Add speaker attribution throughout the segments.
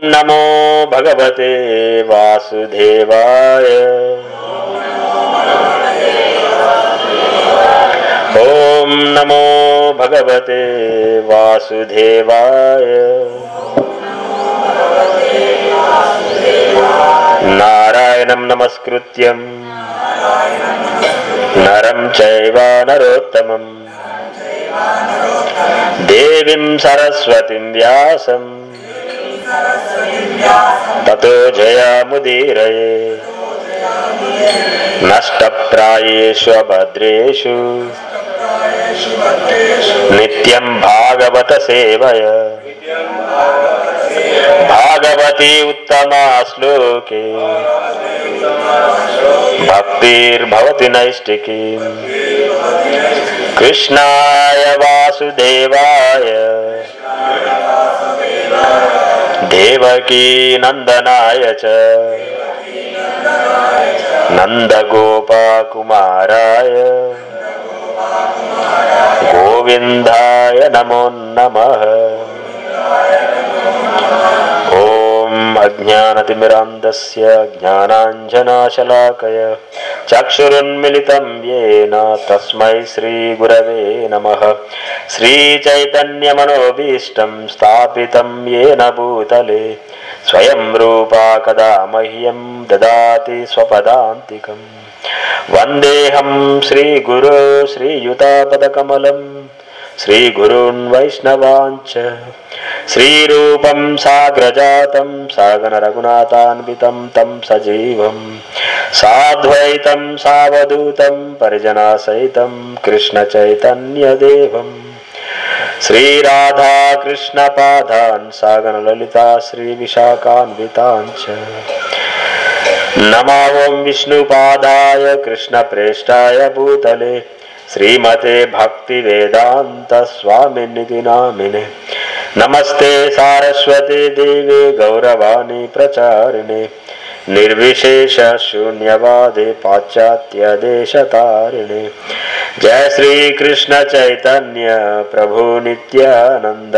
Speaker 1: नमो भगवते वासुदेवाय। ओम नमो भगवते वासुदेवाय। नारायणं नमस्कृत्यं नरं चैव नरोत्तमं देवीं सरस्वतीं व्यासं ततो जयमुदीरये। नष्टप्रायेषु अभद्रेषु नित्यं भागवत सेवय। भागवती उत्तमा श्लोके भक्तिर्भवति नैष्टिकी। कृष्णाय वासुदेवाय देवकी नंदनाय च नंदगोपकुमाराय गोविंदाय नमो नमः। ओम अज्ञानतिमिरान्धस्य ज्ञानाञ्जनशलाकय चक्षुरुन्मिलितं येन तस्मै श्रीगुरवे नमः। श्रीचैतन्यमनोभीष्टं स्थापितं येन भूतले स्वयं रूपा कदा मह्यं ददाति स्वपदान्तिकं। वन्देऽहं श्रीगुरो श्रीयुतापदकमलं श्रीगुरून् वैष्णवांच श्रीरूपं साग्रजातं सागररघुनाथान्वितं तं सजीवं साद्वैतं सावधूतं परिजनसहितं कृष्णचैतन्यदेवं श्रीराधा कृष्णपादान् सागरललिता श्रीविशाखान्वितांच। नमो ओं विष्णुपादाय कृष्णप्रेष्ठाय भूतले श्रीमते भक्तिवेदांत स्वामिनिधि नामिने। नमस्ते सारस्वती देवे गौरवाणी प्रचारिणे निर्विशेष शून्यवादे पाश्चात्य देशतारिणे। जय श्री कृष्ण चैतन्य प्रभु नित्यानंद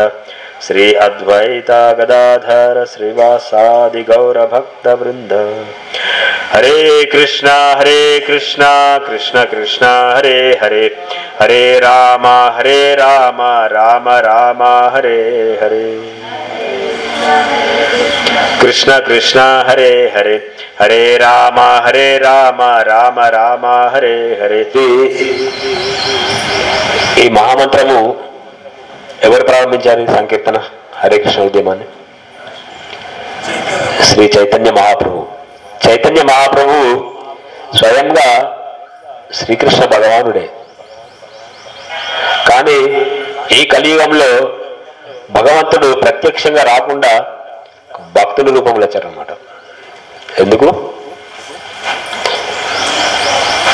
Speaker 1: श्री अद्वैता गदाधर श्रीवासादि गौर भक्त वृंद। हरे कृष्णा कृष्ण कृष्ण हरे हरे हरे राम राम राम हरे हरे। कृष्ण कृष्ण हरे हरे हरे राम राम राम हरे हरे। ఈ మహామంత్రము ఎవరు ప్రారంభించారు? సంకీర్తన హరే కృష్ణ ఉద్యమాన్ని శ్రీ చైతన్య మహాప్రభు. చైతన్య మహాప్రభు స్వయంగా శ్రీకృష్ణ భగవానుడే. కానీ ఈ కలియుగంలో భగవంతుడు ప్రత్యక్షంగా రాకుండా భక్తుల రూపంలో వచ్చారన్నమాట. ఎందుకు?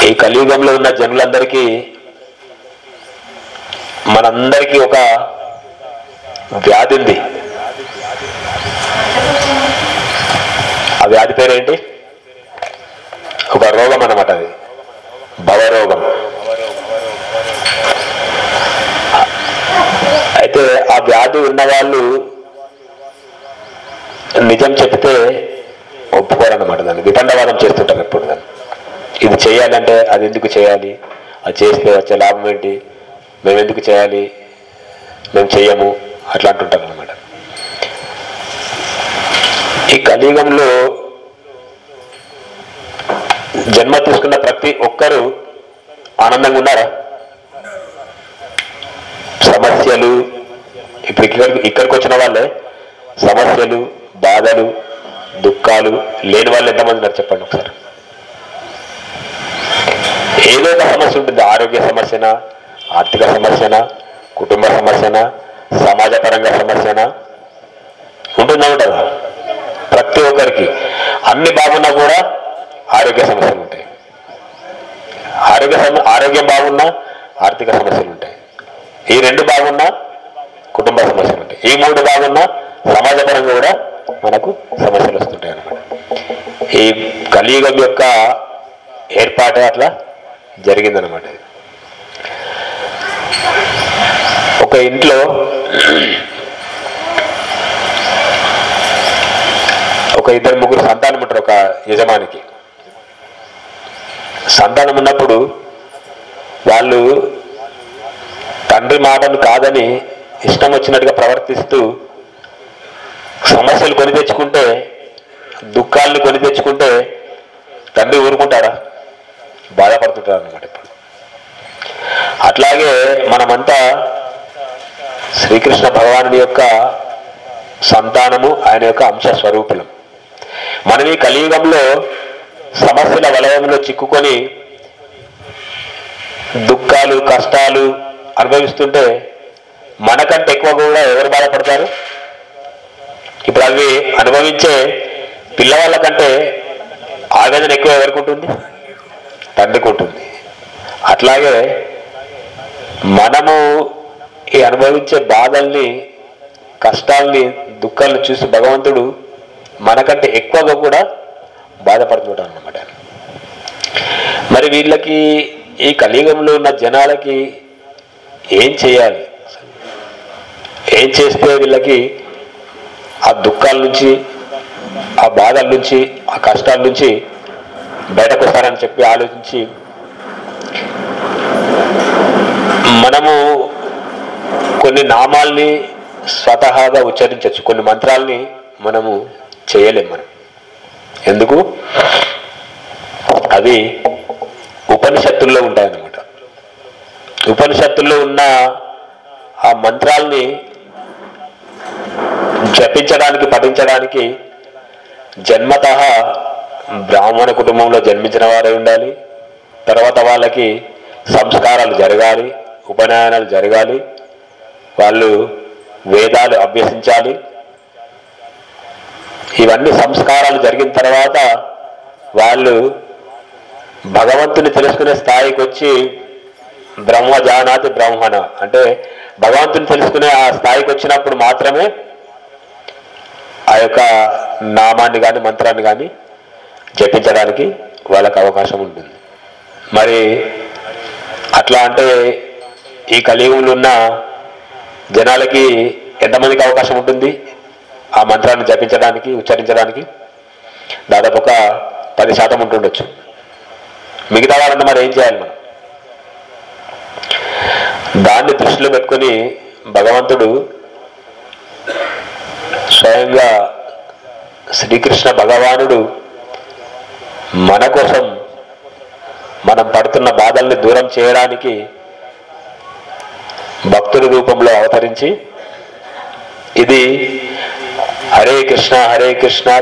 Speaker 1: ఈ కలియుగంలో ఉన్న జనులందరికీ మనందరికీ ఒక వ్యాధి ఉంది. ఆ వ్యాధి పేరేంటి? ఒక రోగం అన్నమాట. అది భవరోగం. అయితే ఆ వ్యాధి ఉన్నవాళ్ళు నిజం చెప్తే ఒప్పుకోరన్నమాట. దాన్ని వితండవాదం చేస్తుంటారు ఎప్పుడు. దాన్ని ఇది చేయాలంటే అది ఎందుకు చేయాలి, అది చేస్తే వచ్చే లాభం ఏంటి, మేము ఎందుకు చేయాలి, మేము చెయ్యము, అట్లా అంటుంటారు అన్నమాట. ఈ కలియుగంలో జన్మ తీసుకున్న ప్రతి ఒక్కరూ ఆనందంగా ఉన్నారా? సమస్యలు, ఇప్పుడు ఇక్కడికి వచ్చిన వాళ్ళే సమస్యలు, బాధలు, దుఃఖాలు లేని వాళ్ళు ఎంతమంది ఉన్నారు చెప్పండి ఒకసారి. ఏదో ఒక సమస్య ఉంటుంది. ఆరోగ్య సమస్యనా, ఆర్థిక సమస్యనా, కుటుంబ సమస్యనా, సమాజపరంగా సమస్యనా ఉంటుందా? ఉంటుందా? ప్రతి ఒక్కరికి అన్ని బాగున్నా కూడా ఆరోగ్య సమస్యలు ఉంటాయి. ఆరోగ్యం బాగున్నా ఆర్థిక సమస్యలు ఉంటాయి. ఈ రెండు బాగున్నా కుటుంబ సమస్యలు ఉంటాయి. ఈ మూడు బాగున్నా సమాజపరంగా కూడా మనకు సమస్యలు వస్తుంటాయి అన్నమాట. ఈ కలియుగం యొక్క ఏర్పాటే అట్లా జరిగిందనమాట. ఒక ఇంట్లో ఒక 2-3 సంతానం ఉంటారు ఒక యజమానికి. సంతానం ఉన్నప్పుడు వాళ్ళు తండ్రి మాటను కాదని ఇష్టం వచ్చినట్టుగా ప్రవర్తిస్తూ సమస్యలు కొని తెచ్చుకుంటే, దుఃఖాలను కొని తెచ్చుకుంటే తండ్రి ఊరుకుంటాడా? బాధపడుతుంటారు అన్నమాట. ఇప్పుడు అట్లాగే మనమంతా శ్రీకృష్ణ భగవానుడి యొక్క సంతానము, ఆయన యొక్క అంశ స్వరూపులం. మనం ఈ కలియుగంలో సమస్యల వలయంలో చిక్కుకొని దుఃఖాలు కష్టాలు అనుభవిస్తుంటే మనకంటే ఎక్కువ కూడా ఎవరు బాధపడతారు? ఇప్పుడు అవి అనుభవించే పిల్లవాళ్ళ కంటే ఆవేదన ఎక్కువ ఎవరికి ఉంటుంది? తండ్రికి ఉంటుంది. అట్లాగే మనము ఈ అనుభవించే బాధల్ని, కష్టాల్ని, దుఃఖాలను చూసి భగవంతుడు మనకంటే ఎక్కువగా కూడా బాధపడుతుంటాడు అన్నమాట. మరి వీళ్ళకి, ఈ కలియుగంలో ఉన్న జనాలకి ఏం చేయాలి? ఏం చేస్తే వీళ్ళకి ఆ దుఃఖాల నుంచి, ఆ బాధల నుంచి, ఆ కష్టాల నుంచి బయటకు వస్తారని చెప్పి ఆలోచించి మనము కొన్ని నామాల్ని స్వతహాగా ఉచ్చరించవచ్చు, కొన్ని మంత్రాల్ని మనము చేయలేం. మనం ఎందుకు? అవి ఉపనిషత్తుల్లో ఉంటాయన్నమాట. ఉపనిషత్తుల్లో ఉన్న ఆ మంత్రాల్ని జపించడానికి, పఠించడానికి జన్మతః బ్రాహ్మణ కుటుంబంలో జన్మించిన వారే ఉండాలి. తర్వాత వాళ్ళకి సంస్కారాలు జరగాలి, ఉపనయనాలు జరగాలి, వాళ్ళు వేదాలు అభ్యసించాలి. ఇవన్నీ సంస్కారాలు జరిగిన తర్వాత వాళ్ళు భగవంతుని తెలుసుకునే స్థాయికి వచ్చి బ్రహ్మజానాతి బ్రహ్మణ అంటే భగవంతుని తెలుసుకునే ఆ స్థాయికి వచ్చినప్పుడు మాత్రమే ఆ యొక్క నామాన్ని కానీ మంత్రాన్ని కానీ జపించడానికి వాళ్ళకి అవకాశం ఉంటుంది. మరి అట్లా అంటే ఈ కలియుగంలో ఉన్న జనాలకి ఎంతమందికి అవకాశం ఉంటుంది ఆ మంత్రాన్ని జపించడానికి, ఉచ్చరించడానికి? దాదాపు ఒక 10% ఉంటుండొచ్చు. మిగతా వాళ్ళంతా మరి ఏం చేయాలి? మనం దాన్ని దృష్టిలో పెట్టుకొని భగవంతుడు స్వయంగా శ్రీకృష్ణ భగవానుడు మన కోసం, మనం పడుతున్న బాధల్ని దూరం చేయడానికి భక్తుడి రూపంలో అవతరించి, ఇది హరే కృష్ణ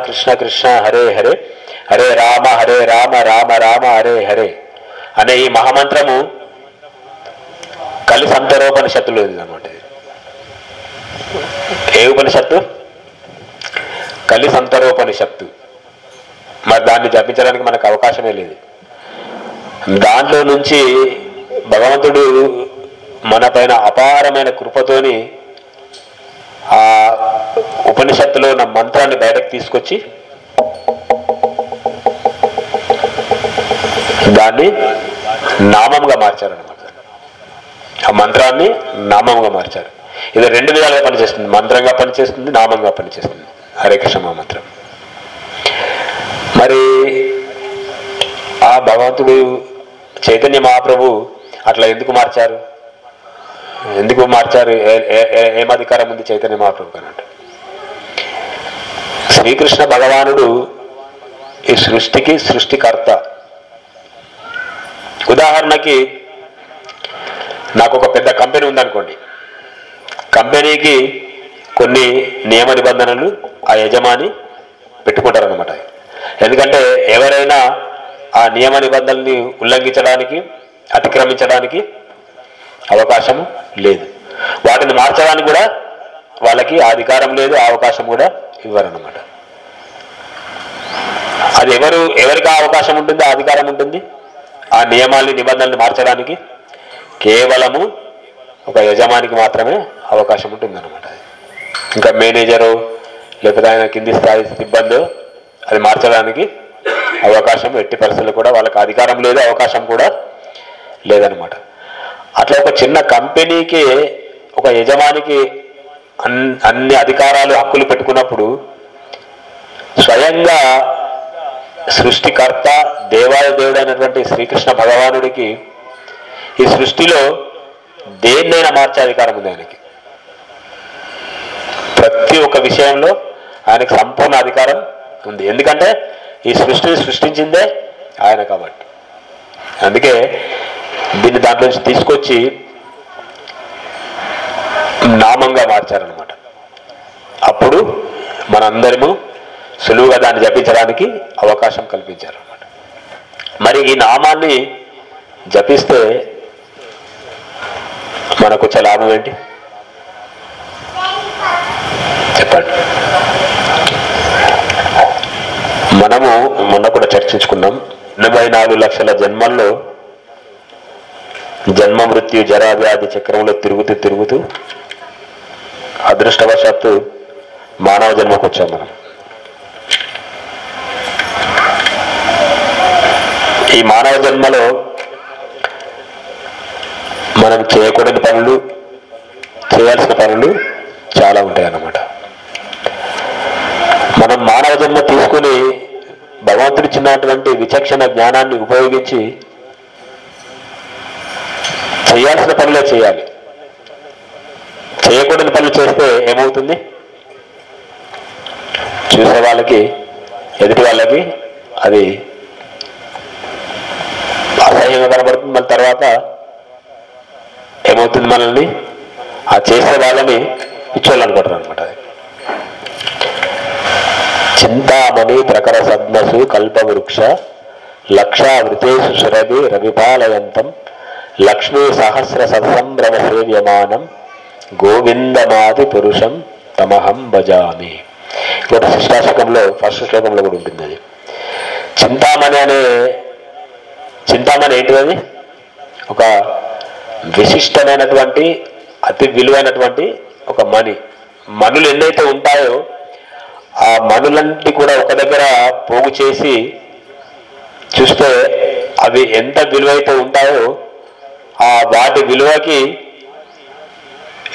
Speaker 1: కృష్ణ కృష్ణ హరే హరే, హరే రామ రామ రామ హరే హరే అనే ఈ మహామంత్రము కలి సంతరోపనిషత్తులో ఉందన్నమాట. ఏ ఉపనిషత్తు? కలి సంతరోపనిషత్తు. మరి దాన్ని జపించడానికి మనకు అవకాశమే లేదు. దాంట్లో నుంచి భగవంతుడు మన పైన అపారమైన కృపతోని ఆ ఉపనిషత్తులో ఉన్న మంత్రాన్ని బయటకు తీసుకొచ్చి దాన్ని నామంగా మార్చారనమాట. ఆ మంత్రాన్ని నామంగా మార్చారు. ఇది 2 విధాలుగా పనిచేస్తుంది. మంత్రంగా పనిచేస్తుంది, నామంగా పనిచేస్తుంది హరే కృష్ణ మహామంత్రం. మరి ఆ భగవంతుడు చైతన్య మహాప్రభు అట్లా ఎందుకు మార్చారు? ఎందుకు మార్చారు? ఏం అధికారం ఉంది చైతన్య మహాప్రభు అన్నట్టు? శ్రీకృష్ణ భగవానుడు ఈ సృష్టికి సృష్టికర్త. ఉదాహరణకి నాకు ఒక పెద్ద కంపెనీ ఉందనుకోండి. కంపెనీకి కొన్ని నియమ నిబంధనలు ఆ యజమాని పెట్టుకుంటారనమాట. ఎందుకంటే ఎవరైనా ఆ నియమ నిబంధనల్ని ఉల్లంఘించడానికి, అతిక్రమించడానికి అవకాశం లేదు. వాటిని మార్చడానికి కూడా వాళ్ళకి అధికారం లేదు, అవకాశం కూడా ఇవ్వరన్నమాట. అది ఎవరికి అవకాశం ఉంటుంది, అధికారం ఉంటుంది? ఆ నియమాల్ని, నిబంధనల్ని మార్చడానికి కేవలము ఒక యజమానికి మాత్రమే అవకాశం ఉంటుందన్నమాట. ఇంకా మేనేజరు లేకపోతే ఆయన కింది స్థాయి సిబ్బంది అది మార్చడానికి అవకాశం ఎట్టి పరిస్థితుల్లో కూడా వాళ్ళకి అధికారం లేదు, అవకాశం కూడా లేదనమాట. అట్లా ఒక చిన్న కంపెనీకి ఒక యజమానికి అన్ని అధికారాలు, హక్కులు పెట్టుకున్నప్పుడు స్వయం స్వయంగా సృష్టికర్త దేవాది అయినటువంటి శ్రీకృష్ణ భగవానుడికి ఈ సృష్టిలో దేన్నైనా మార్చే అధికారం ఉంది ఆయనకి. ప్రతి ఒక్క విషయంలో ఆయనకు సంపూర్ణ అధికారం ఉంది. ఎందుకంటే ఈ సృష్టిని సృష్టించిందే ఆయన కాబట్టి. అందుకే దీన్ని దాంట్లో నుంచి తీసుకొచ్చి నామంగా మార్చారనమాట. అప్పుడు మనందరము సులువుగా దాన్ని జపించడానికి అవకాశం కల్పించారు అన్నమాట. మరి ఈ నామాన్ని జపిస్తే మనకు వచ్చే లాభం ఏంటి చెప్పండి. మనము మొన్న కూడా చర్చించుకున్నాం. 84 లక్షల జన్మల్లో జన్మ మృత్యు జరా వ్యాధి చక్రంలో తిరుగుతూ అదృష్టవశాత్తు మానవ జన్మకు వచ్చాం మనం. ఈ మానవ జన్మలో మనం చేయకూడని పనులు, చేయాల్సిన పనులు చాలా ఉంటాయన్నమాట. మనం మానవ జన్మ తీసుకుని భగవంతుడు ఇచ్చినటువంటి విచక్షణ జ్ఞానాన్ని ఉపయోగించి చేయాల్సిన పనులే చేయాలి. చేయకూడని పనులు చేస్తే ఏమవుతుంది? చూసే వాళ్ళకి, ఎదుటి వాళ్ళకి అది అసహ్యంగా కనబడుతుంది. మళ్ళీ తర్వాత ఏమవుతుంది? మనల్ని ఆ చేసే వాళ్ళని పిచ్చోళ్ళనుకుంటారు అనమాట. అది చింతామణి ప్రకర సద్మసు కల్పవృక్ష లక్షా వృతేషు సురభి రవిపాలయంతం లక్ష్మీ సహస్ర సత్సంభ్రమ సేవ్యమానం గోవిందమాది పురుషం తమహం భజామి. ఇక్కడ శిష్టాశకంలో ఫస్ట్ శ్లోకంలో కూడా ఉంటుంది అది. చింతామణి ఏంటిది? అది ఒక విశిష్టమైనటువంటి అతి విలువైనటువంటి ఒక మణులు ఎన్నైతే ఉంటాయో ఆ మణులన్నిటి కూడా ఒక దగ్గర పోగు చేసి చూస్తే అవి ఎంత విలువైతే ఉంటాయో ఆ వాటి విలువకి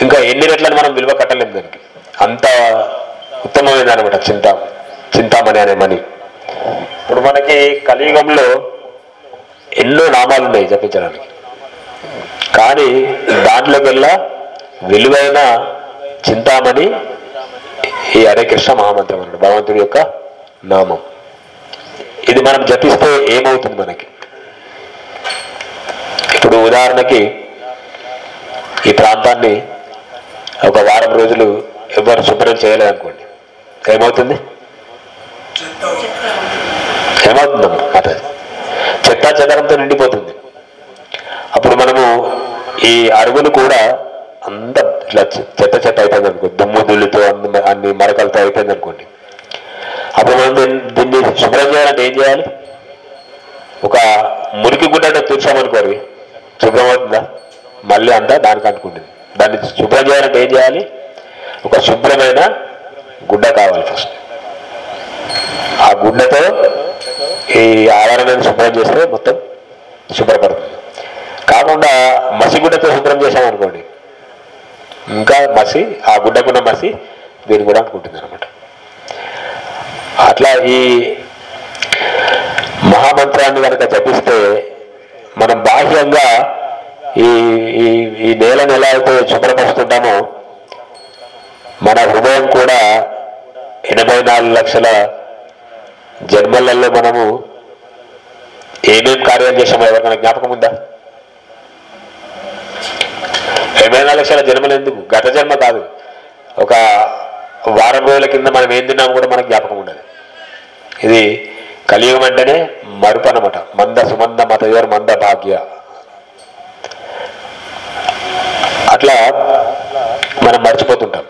Speaker 1: ఇంకా ఎన్ని రెట్లని మనం విలువ కట్టలేము దానికి. అంత ఉత్తమమైనది అనమాట చింతామణి అనే మణి. ఇప్పుడు మనకి కలియుగంలో ఎన్నో నామాలు ఉన్నాయి జపించడానికి, కానీ దాంట్లోకెల్లా విలువైన చింతామణి ఈ హరే కృష్ణ మహామంత్రం అన్నమాట, భగవంతుడి యొక్క నామం. ఇది మనం జపిస్తే ఏమవుతుంది మనకి? ఇప్పుడు ఉదాహరణకి ఈ ప్రాంతాన్ని ఒక వారం రోజులు ఎవరు శుభ్రం చేయలేదనుకోండి, ఏమవుతుంది? ఏమవుతుందమ్మా? చెత్తా చెదారంతో నిండిపోతుంది. అప్పుడు మనము ఈ అరుగులు కూడా అంత ఇట్లా చెత్త అయిపోయింది అనుకో, దుమ్ము దుల్లుతో అన్ని మరకలతో అయిపోయింది అనుకోండి. అప్పుడు మనం దీన్ని శుభ్రం చేయాలంటే ఏం చేయాలి? ఒక మురికి గుడ్డ తుడిచామనుకోరు, శుభ్రం అవుతుందా? మళ్ళీ అంతా దానికి అంటుకుంటుంది. దాన్ని శుభ్రం చేయాలంటే ఏం చేయాలి? ఒక శుభ్రమైన గుడ్డ కావాలి ఫస్ట్. ఆ గుడ్డతో ఈ ఆవరణను శుభ్రం చేస్తే మొత్తం శుభ్రపడుతుంది. కాకుండా మసిగుడ్డతో శుభ్రం చేసామనుకోండి, ఇంకా మసి, ఆ గుడ్డకున్న మసి దీన్ని కూడా అనుకుంటుంది అనమాట. అట్లా ఈ మహామంత్రాన్ని కనుక జపిస్తే మనం బాహ్యంగా ఈ నేలను ఎలా అయితే శుభ్రపరుస్తుంటామో మన హృదయం కూడా 84 లక్షల జన్మలలో మనము ఏమేం కార్యాలు చేసామో ఎవరికైనా జ్ఞాపకం ఉందా? 84 లక్షల జన్మలు ఎందుకు? గత జన్మ కాదు, ఒక వారం రోజుల కింద మనం ఏం తిన్నాము కూడా మనకు జ్ఞాపకం ఉండదు. ఇది కలియుగం అంటేనే మరుపు అనమాట. మంద సుమంద మతయోర్ మంద భాగ్య. అట్లా మనం మర్చిపోతుంటాం.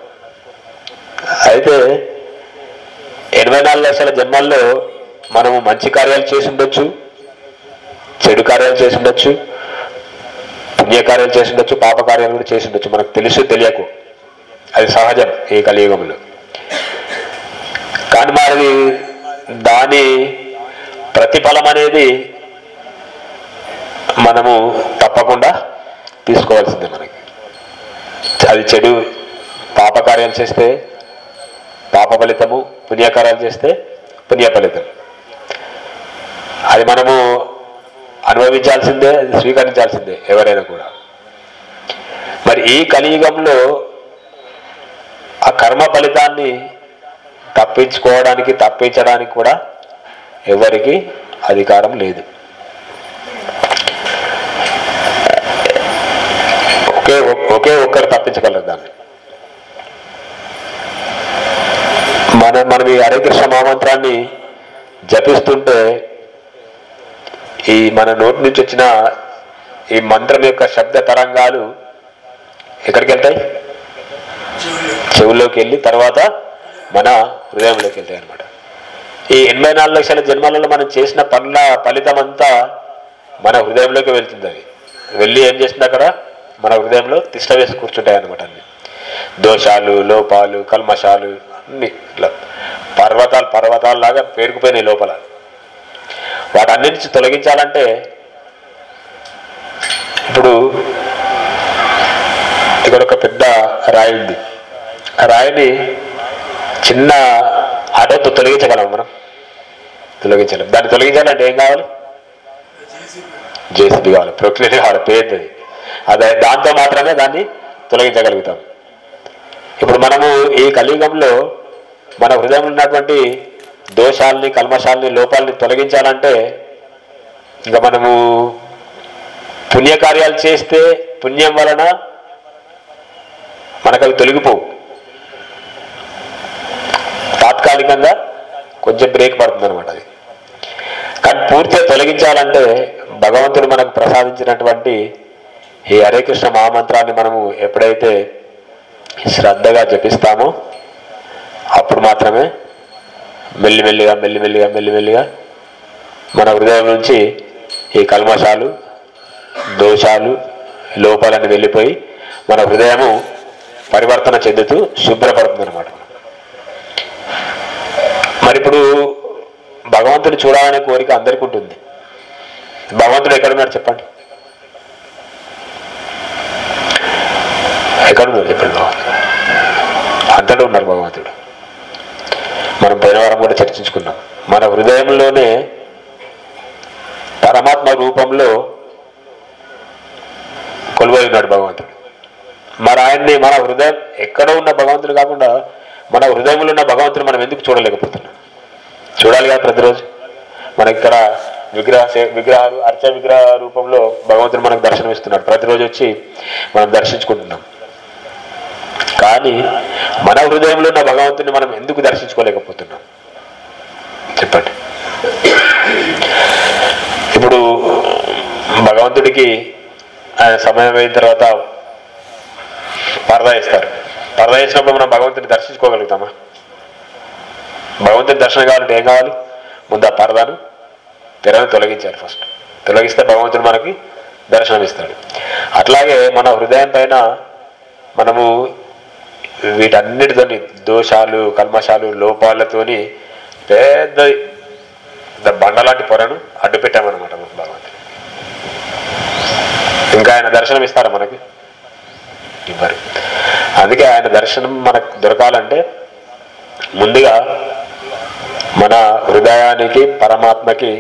Speaker 1: అయితే 84 లక్షల జన్మల్లో మనము మంచి కార్యాలు చేసి ఉండొచ్చు, చెడు కార్యాలు చేసి ఉండొచ్చు, పుణ్యకార్యాలు చేసి ఉండొచ్చు, పాప కార్యాలు కూడా చేసి ఉండొచ్చు. మనకు తెలుసు తెలియకు, అది సహజం ఈ కలియుగంలో. కానీ మరి దాని ప్రతిఫలం అనేది మనము తప్పకుండా తీసుకోవాల్సిందే. మనకి అది చెడు పాపకార్యాలు చేస్తే పాప ఫలితము, పుణ్యకార్యాలు చేస్తే పుణ్య ఫలితం. అది మనము అనుభవించాల్సిందే, స్వీకరించాల్సిందే ఎవరైనా కూడా. మరి ఈ కలియుగంలో ఆ కర్మ ఫలితాన్ని తప్పించడానికి కూడా ఎవరికి అధికారం లేదు. ఒకే ఒక్కరు తప్పించగలరు దాన్ని. మనం ఈ హరే కృష్ణ మహామంత్రాన్ని జపిస్తుంటే ఈ మన నోటి నుంచి వచ్చిన ఈ మంత్రం యొక్క శబ్ద తరంగాలు ఎక్కడికి వెళ్తాయి? చెవుల్లోకి వెళ్ళి తర్వాత మన హృదయంలోకి వెళ్తాయి అన్నమాట. ఈ 84 లక్షల జన్మలలో మనం చేసిన పనుల ఫలితం అంతా మన హృదయంలోకి వెళ్తుంది. అది వెళ్ళి ఏం చేస్తుంది? అక్కడ మన హృదయంలో తిష్ట వేసి కూర్చుంటాయి అన్నమాట. అన్ని దోషాలు, లోపాలు, కల్మషాలు అన్ని ఇట్లా పర్వతాల్లాగా పేరుకుపోయినాయి లోపల. వాటన్నిటి నుంచి తొలగించాలంటే ఇప్పుడు ఇక్కడ ఒక పెద్ద రాయి ఉంది. ఆ రాయిని చిన్న ఆటోతో తొలగించగలం మనం? తొలగించలేం. దాన్ని తొలగించాలంటే ఏం కావాలి? జేసీబీ కావాలి, ప్రొక్లేట్ కావాలి, పేదది. అదే దాంతో మాత్రమే దాన్ని తొలగించగలుగుతాం. ఇప్పుడు మనము ఈ కలియుగంలో మన హృదయంలో ఉన్నటువంటి దోషాలని, కల్మషాలని, లోపాలని తొలగించాలంటే ఇంకా మనము పుణ్యకార్యాలు చేస్తే పుణ్యం వలన మనకు అవి తొలగిపోవు. తాత్కాలికంగా కొంచెం బ్రేక్ పడుతుంది అనమాట అది. కానీ పూర్తిగా తొలగించాలంటే భగవంతుడు మనకు ప్రసాదించినటువంటి ఈ హరే కృష్ణ మహామంత్రాన్ని మనము ఎప్పుడైతే శ్రద్ధగా జపిస్తామో అప్పుడు మాత్రమే మెల్లిమెల్లిగా మన హృదయం నుంచి ఈ కల్మషాలు, దోషాలు, లోపాలను వెళ్ళిపోయి మన హృదయము పరివర్తన చెందుతూ శుభ్రపడుతుంది అనమాట. మరి ఇప్పుడు భగవంతుడు చూడాలనే కోరిక అందరికీ ఉంటుంది. భగవంతుడు ఎక్కడున్నాడు చెప్పండి? ఎక్కడున్నారు చెప్పండి? భగవంతుడు అంతటా ఉన్నారు. భగవంతుడు మనం పోయిన వారం కూడా చర్చించుకున్నాం. మన హృదయంలోనే పరమాత్మ రూపంలో కొలువై ఉన్నాడు భగవంతుడు. మరి ఆయన్ని మన హృదయం ఎక్కడ ఉన్న భగవంతుడు కాకుండా మన హృదయంలో ఉన్న భగవంతుడు మనం ఎందుకు చూడలేకపోతున్నాం? చూడాలి కదా ప్రతిరోజు. మన ఇక్కడ విగ్రహాలు విగ్రహ రూపంలో భగవంతుడు మనకు దర్శనం ఇస్తున్నాడు. ప్రతిరోజు వచ్చి మనం దర్శించుకుంటున్నాం. కానీ మన హృదయంలో ఉన్న భగవంతుడిని మనం ఎందుకు దర్శించుకోలేకపోతున్నాం చెప్పండి? ఇప్పుడు భగవంతుడికి ఆయన సమయం అయిన తర్వాత పరదా వేస్తారు. పరదా వేసినప్పుడు మనం భగవంతుడిని దర్శించుకోగలుగుతామా? భగవంతుడి దర్శనం కావాలంటే ఏం కావాలి? ముందు ఆ పరదాను, తెరను తొలగించాలి. ఫస్ట్ తొలగిస్తే భగవంతుడు మనకి దర్శనం ఇస్తాడు. అట్లాగే మన హృదయం పైన మనము వీటన్నిటితోని దోషాలు, కల్మషాలు, లోపాలతోని పెద్ద బండలాంటి పొరను అడ్డు పెట్టామన్నమాట భగవంతుడు. ఇంకా ఆయన దర్శనం ఇస్తారా మనకి? ఇవ్వరు. అందుకే ఆయన దర్శనం మనకు దొరకాలంటే ముందుగా మన హృదయానికి, పరమాత్మకి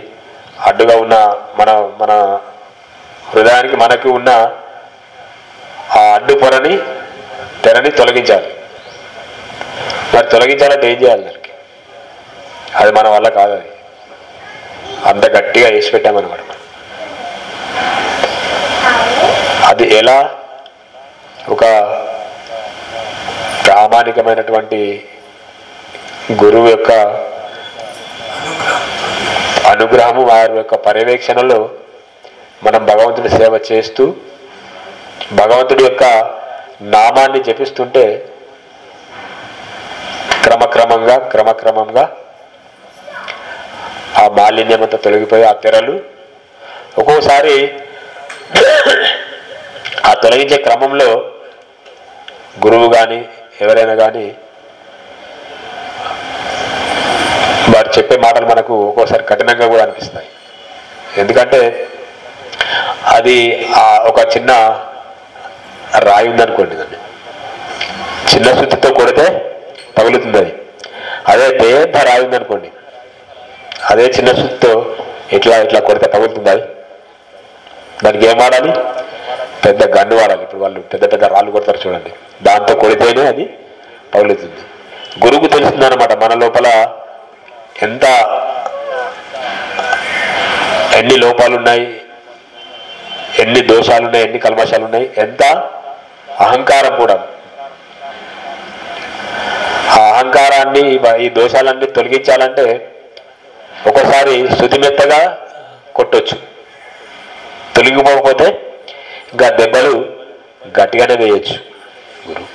Speaker 1: అడ్డుగా ఉన్న మన హృదయానికి మనకు ఉన్న ఆ అడ్డు పొరని, తెరని తొలగించాలి. మరి తొలగించాలంటే ఏం చేయాలి? దానికి అది మన వల్ల కాదు. అది అంత గట్టిగా వేసి పెట్టామన్నమాట. అది ఎలా? ఒక ప్రామాణికమైనటువంటి గురువు యొక్క అనుగ్రహము, వారి యొక్క పర్యవేక్షణలో మనం భగవంతుడి సేవ చేస్తూ భగవంతుడి యొక్క నామాన్ని జపిస్తుంటే క్రమక్రమంగా ఆ మాలిన్యం అంతా తొలగిపోయి ఆ తెరలు ఒక్కోసారి ఆ తొలగించే క్రమంలో గురువు కానీ ఎవరైనా కానీ వారు చెప్పే మాటలు మనకు ఒక్కోసారి కఠినంగా కూడా అనిపిస్తాయి. ఎందుకంటే అది ఒక చిన్న రాయి ఉందనుకోండి, దాన్ని చిన్న సుత్తితో కొడితే తగులుతుంది. అది అదే పెద్ద రాయి ఉందనుకోండి, అదే చిన్న సుత్తో ఇట్లా ఇట్లా కొడితే పగులుతుంది. అది దానికి ఏం వాడాలి? పెద్ద గన్ను వాడాలి. ఇప్పుడు వాళ్ళు పెద్ద పెద్ద రాళ్ళు కొడతారు చూడండి, దాంతో కొడితేనే అది పగులుతుంది. గురువుకు తెలుస్తుందన్నమాట మన లోపల ఎన్ని లోపాలున్నాయి, ఎన్ని దోషాలున్నాయి, ఎన్ని కల్మషాలున్నాయి, ఎంత అహంకారం కూడా. ఆ అహంకారాన్ని, ఈ దోషాలన్నీ తొలగించాలంటే ఒక్కోసారి శుతిమెత్తగా కొట్టొచ్చు, తొలగిపోకపోతే ఇంకా దెబ్బలు గట్టిగానే వేయచ్చు. గురువు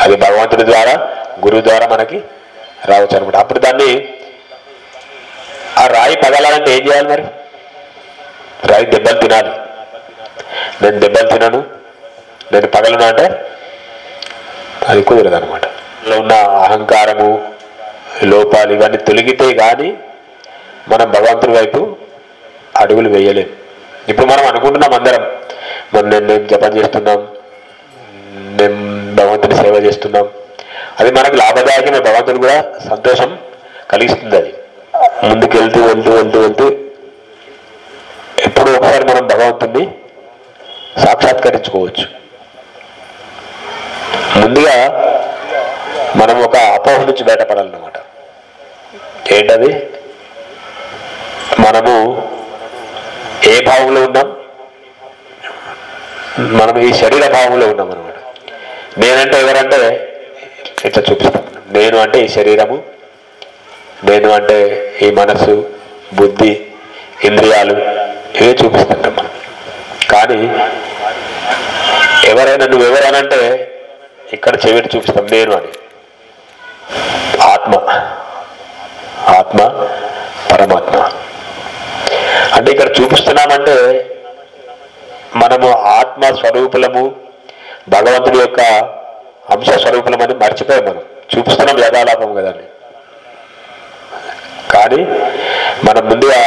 Speaker 1: అది భగవంతుడి ద్వారా, గురువు ద్వారా మనకి రావచ్చు అనమాట. అప్పుడు దాన్ని ఆ రాయి పగలాలంటే ఏం చేయాలి? మరి రాయి దెబ్బలు తినాలి. నేను దెబ్బలు తినను, నేను పగలను అంటే అది కుదరదు అనమాట. ఉన్న అహంకారము, లోపాలు ఇవన్నీ తొలగితే కానీ మనం భగవంతుడి వైపు అడుగులు వేయలేం. ఇప్పుడు మనం అనుకుంటున్నాం అందరం, మేము జపం చేస్తున్నాం, మేము భగవంతుని సేవ చేస్తున్నాం, అది మనకు లాభదాయకమే, భగవంతుడు కూడా సంతోషం కలిగిస్తుంది. అది ముందుకు వెళ్తూ వెళ్తూ వెళ్తూ వెళ్తూ ఎప్పుడో ఒకసారి మనం భగవంతుడిని సాక్షాత్కరించుకోవచ్చు. ముందుగా మనం ఒక అపోహ నుంచి బయటపడాలన్నమాట. ఏంటది? మనము ఏ భావంలో ఉన్నాం? మనం ఈ శరీర భావంలో ఉన్నాం అనమాట. నేనంటే ఎవరంటే ఇట్లా చూపిస్తాం. నేను అంటే ఈ శరీరము, నేను అంటే ఈ మనసు, బుద్ధి, ఇంద్రియాలు, ఇవే చూపిస్తుంటాం మనం. కానీ ఎవరైనా నువ్వెవరనంటే ఇక్కడ చెవిటి చూపిస్తాం, నేను అని. ఆత్మ, ఆత్మ పరమాత్మ అంటే ఇక్కడ చూపిస్తున్నామంటే మనము ఆత్మ స్వరూపులము, భగవంతుడి యొక్క అంశ స్వరూపులమని మర్చిపోయాం. మనం చూపిస్తున్నాం యథాలాపం కదండి. కానీ మనం ముందుగా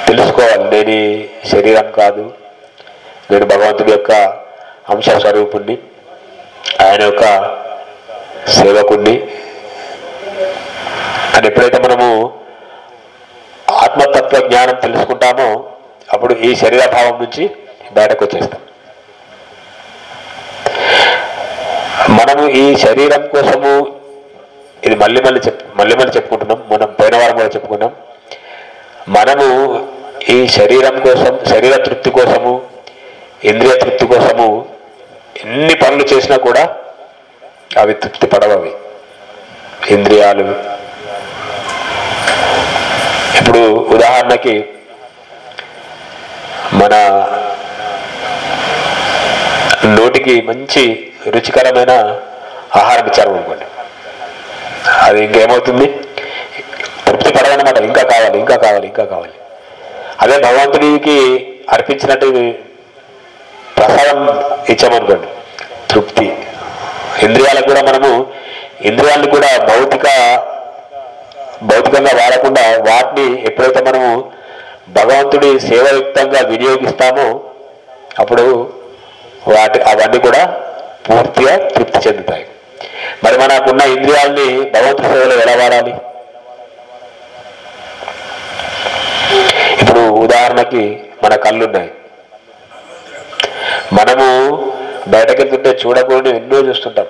Speaker 1: తెలుసుకోవాలి, నేను ఈ శరీరం కాదు, నేను భగవంతుడి యొక్క అంశ స్వరూపుణ్ణి, ఆయన యొక్క సేవకుణ్ణి అని ఎప్పుడైతే మనము ఆత్మతత్వ జ్ఞానం తెలుసుకుంటామో అప్పుడు ఈ శరీర భావం నుంచి బయటకు వచ్చేస్తాం. మనము ఈ శరీరం కోసము, ఇది మళ్ళీ మళ్ళీ చెప్పుకుంటున్నాం, మనం పోయిన వారం కూడా చెప్పుకున్నాం. మనము ఈ శరీరం కోసం, శరీర తృప్తి కోసము, ఇంద్రియ తృప్తి కోసము ఎన్ని పనులు చేసినా కూడా అవి తృప్తి పడవవి ఇంద్రియాలు. ఇప్పుడు ఉదాహరణకి మన నోటికి మంచి రుచికరమైన ఆహారం ఇచ్చారు అనుకోండి, అది ఇంకేమవుతుంది? తృప్తి పడవన్నమాట. ఇంకా కావాలి, ఇంకా కావాలి, ఇంకా కావాలి. అదే భగవంతుడికి అర్పించినట్టు ప్రసాదం ఇచ్చామనుకోండి, తృప్తి. ఇంద్రియాలకు కూడా మనము ఇంద్రియాలను కూడా భౌతికంగా వాడకుండా వాటిని ఎప్పుడైతే మనము భగవంతుడి సేవయుక్తంగా వినియోగిస్తామో అప్పుడు అవన్నీ కూడా పూర్తిగా తృప్తి చెందుతాయి. మరి మనకున్న ఇంద్రియాలని భగవంతుడి సేవలో ఎలా వాడాలి? ఇప్పుడు ఉదాహరణకి మన కళ్ళున్నాయి, మనము బయటకు వెళ్తుంటే చూడకూడదు ఎన్నో చూస్తుంటాం.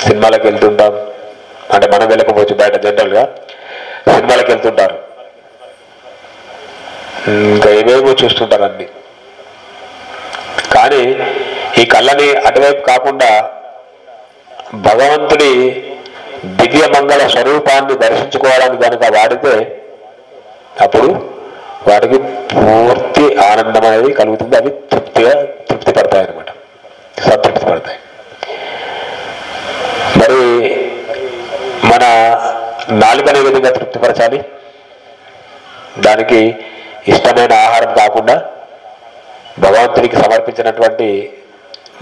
Speaker 1: సినిమాలకు వెళ్తుంటాం, అంటే మనం వెళ్ళకపోవచ్చు, బయట జనరల్గా సినిమాలకు వెళ్తుంటారు, ఇంకా ఏమేమో చూస్తుంటారు అన్ని. కానీ ఈ కళ్ళని అటువైపు కాకుండా భగవంతుడి దివ్య మంగళ స్వరూపాన్ని దర్శించుకోవడానికి కనుక వాడితే అప్పుడు వాటికి పూర్తి ఆనందం అనేది కలుగుతుంది. అవి తృప్తి పడతాయి అన్నమాట, సంతృప్తి పడతాయి. మరి మన నాలుకనే విధంగా తృప్తిపరచాలి. దానికి ఇష్టమైన ఆహారం కాకుండా భగవంతుడికి సమర్పించినటువంటి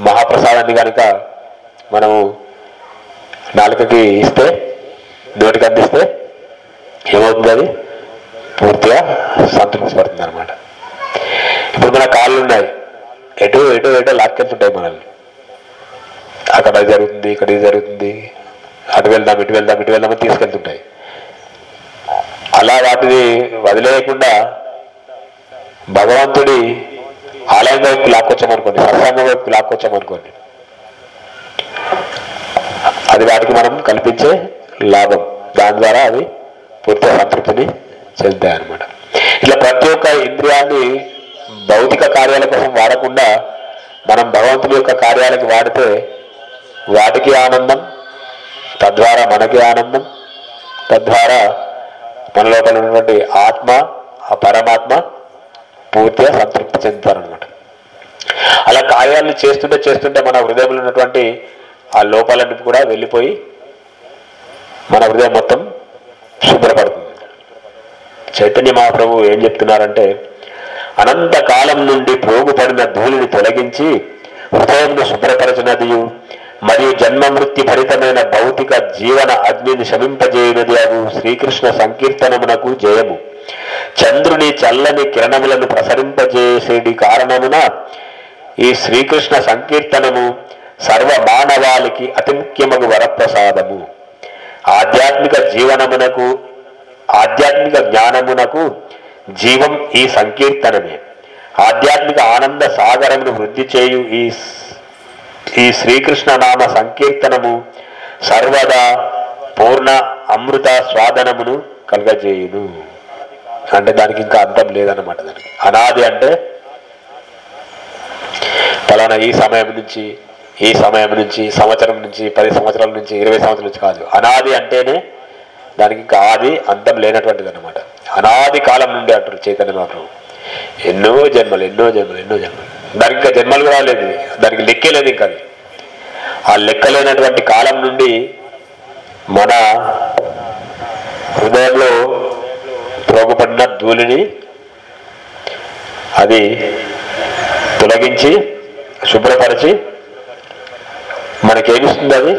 Speaker 1: మహాప్రసాదాన్ని కనుక మనము నాలుకకి ఇస్తే, నోటికి అందిస్తే ఏమవుతుంది? అది పూర్తిగా సంతృప్తి పడుతుంది అనమాట. ఇప్పుడు మన కాళ్ళు ఉన్నాయి, ఎటో లాక్కెళ్తుంటాయి మనల్ని. అక్కడ జరుగుతుంది, ఇక్కడ జరుగుతుంది, అటు వెళ్దాం ఇటు వెళ్దాం అని తీసుకెళ్తుంటాయి. అలా వాటిని వదిలేయకుండా భగవంతుడి ఆలయం వైపు లాక్కొచ్చామనుకోండి, సత్సంగం వైపు లాక్కొచ్చామనుకోండి, అది వాటికి మనం కల్పించే లాభం. దాని ద్వారా అవి పూర్తిగా సంతృప్తిని చెందుతాయన్నమాట. ఇట్లా ప్రతి ఒక్క ఇంద్రియాన్ని భౌతిక కార్యాల కోసం వాడకుండా మనం భగవంతుడి యొక్క కార్యాలకి వాడితే వాటికి ఆనందం, తద్వారా మనకి ఆనందం, తద్వారా మన లోపల ఉన్నటువంటి ఆత్మ, ఆ పరమాత్మ పూర్తిగా సంతృప్తి చెందుతారనమాట. అలా కార్యాలను చేస్తుంటే చేస్తుంటే మన హృదయంలో ఉన్నటువంటి ఆ లోపాలన్నీ కూడా వెళ్ళిపోయి మన హృదయం మొత్తం శుభ్రపడుతుంది. చైతన్య మహాప్రభు ఏం చెప్తున్నారంటే, అనంతకాలం నుండి ప్రోగుపడిన ధూళిని తొలగించి హృదయంను శుభ్రపరచినదియు మరియు జన్మ మృత్యు భరితమైన భౌతిక జీవన అగ్నిని శమింపజేయునది అగు శ్రీకృష్ణ సంకీర్తనమునకు జయము. చంద్రుని చల్లని కిరణములను ప్రసరింపజేసేటి కారణమున ఈ శ్రీకృష్ణ సంకీర్తనము సర్వ మానవాళికి అతి ముఖ్యమగు వరప్రసాదము. ఆధ్యాత్మిక జీవనమునకు, ఆధ్యాత్మిక జ్ఞానమునకు జీవం ఈ సంకీర్తనమే. ఆధ్యాత్మిక ఆనంద సాగరమును వృద్ధి చేయు ఈ శ్రీకృష్ణ నామ సంకీర్తనము సర్వదా పూర్ణ అమృత స్వాదనమును కలగజేయును. అంటే దానికి ఇంకా అర్థం లేదన్నమాట. దానికి అనాది అంటే ఫలానా ఈ సమయం నుంచి, ఈ సమయం నుంచి, సంవత్సరం నుంచి, 10 సంవత్సరాల నుంచి, 20 సంవత్సరాల నుంచి కాదు. అనాది అంటేనే దానికి ఇంకా ఆది అంతం లేనటువంటిది అన్నమాట. అనాది కాలం నుండి అంటారు చైతన్య మహాప్రభు. ఎన్నో జన్మలు, ఎన్నో జన్మలు, ఎన్నో జన్మలు. దానికి ఇంకా జన్మలు కూడా లేదు, దానికి లెక్కే లేదు. ఇంకా అది ఆ లెక్కలేనటువంటి కాలం నుండి మన హృదయంలో ప్రోగుపడిన ధూళిని అది తొలగించి శుభ్రపరిచి మనకేమిస్తుంది? అది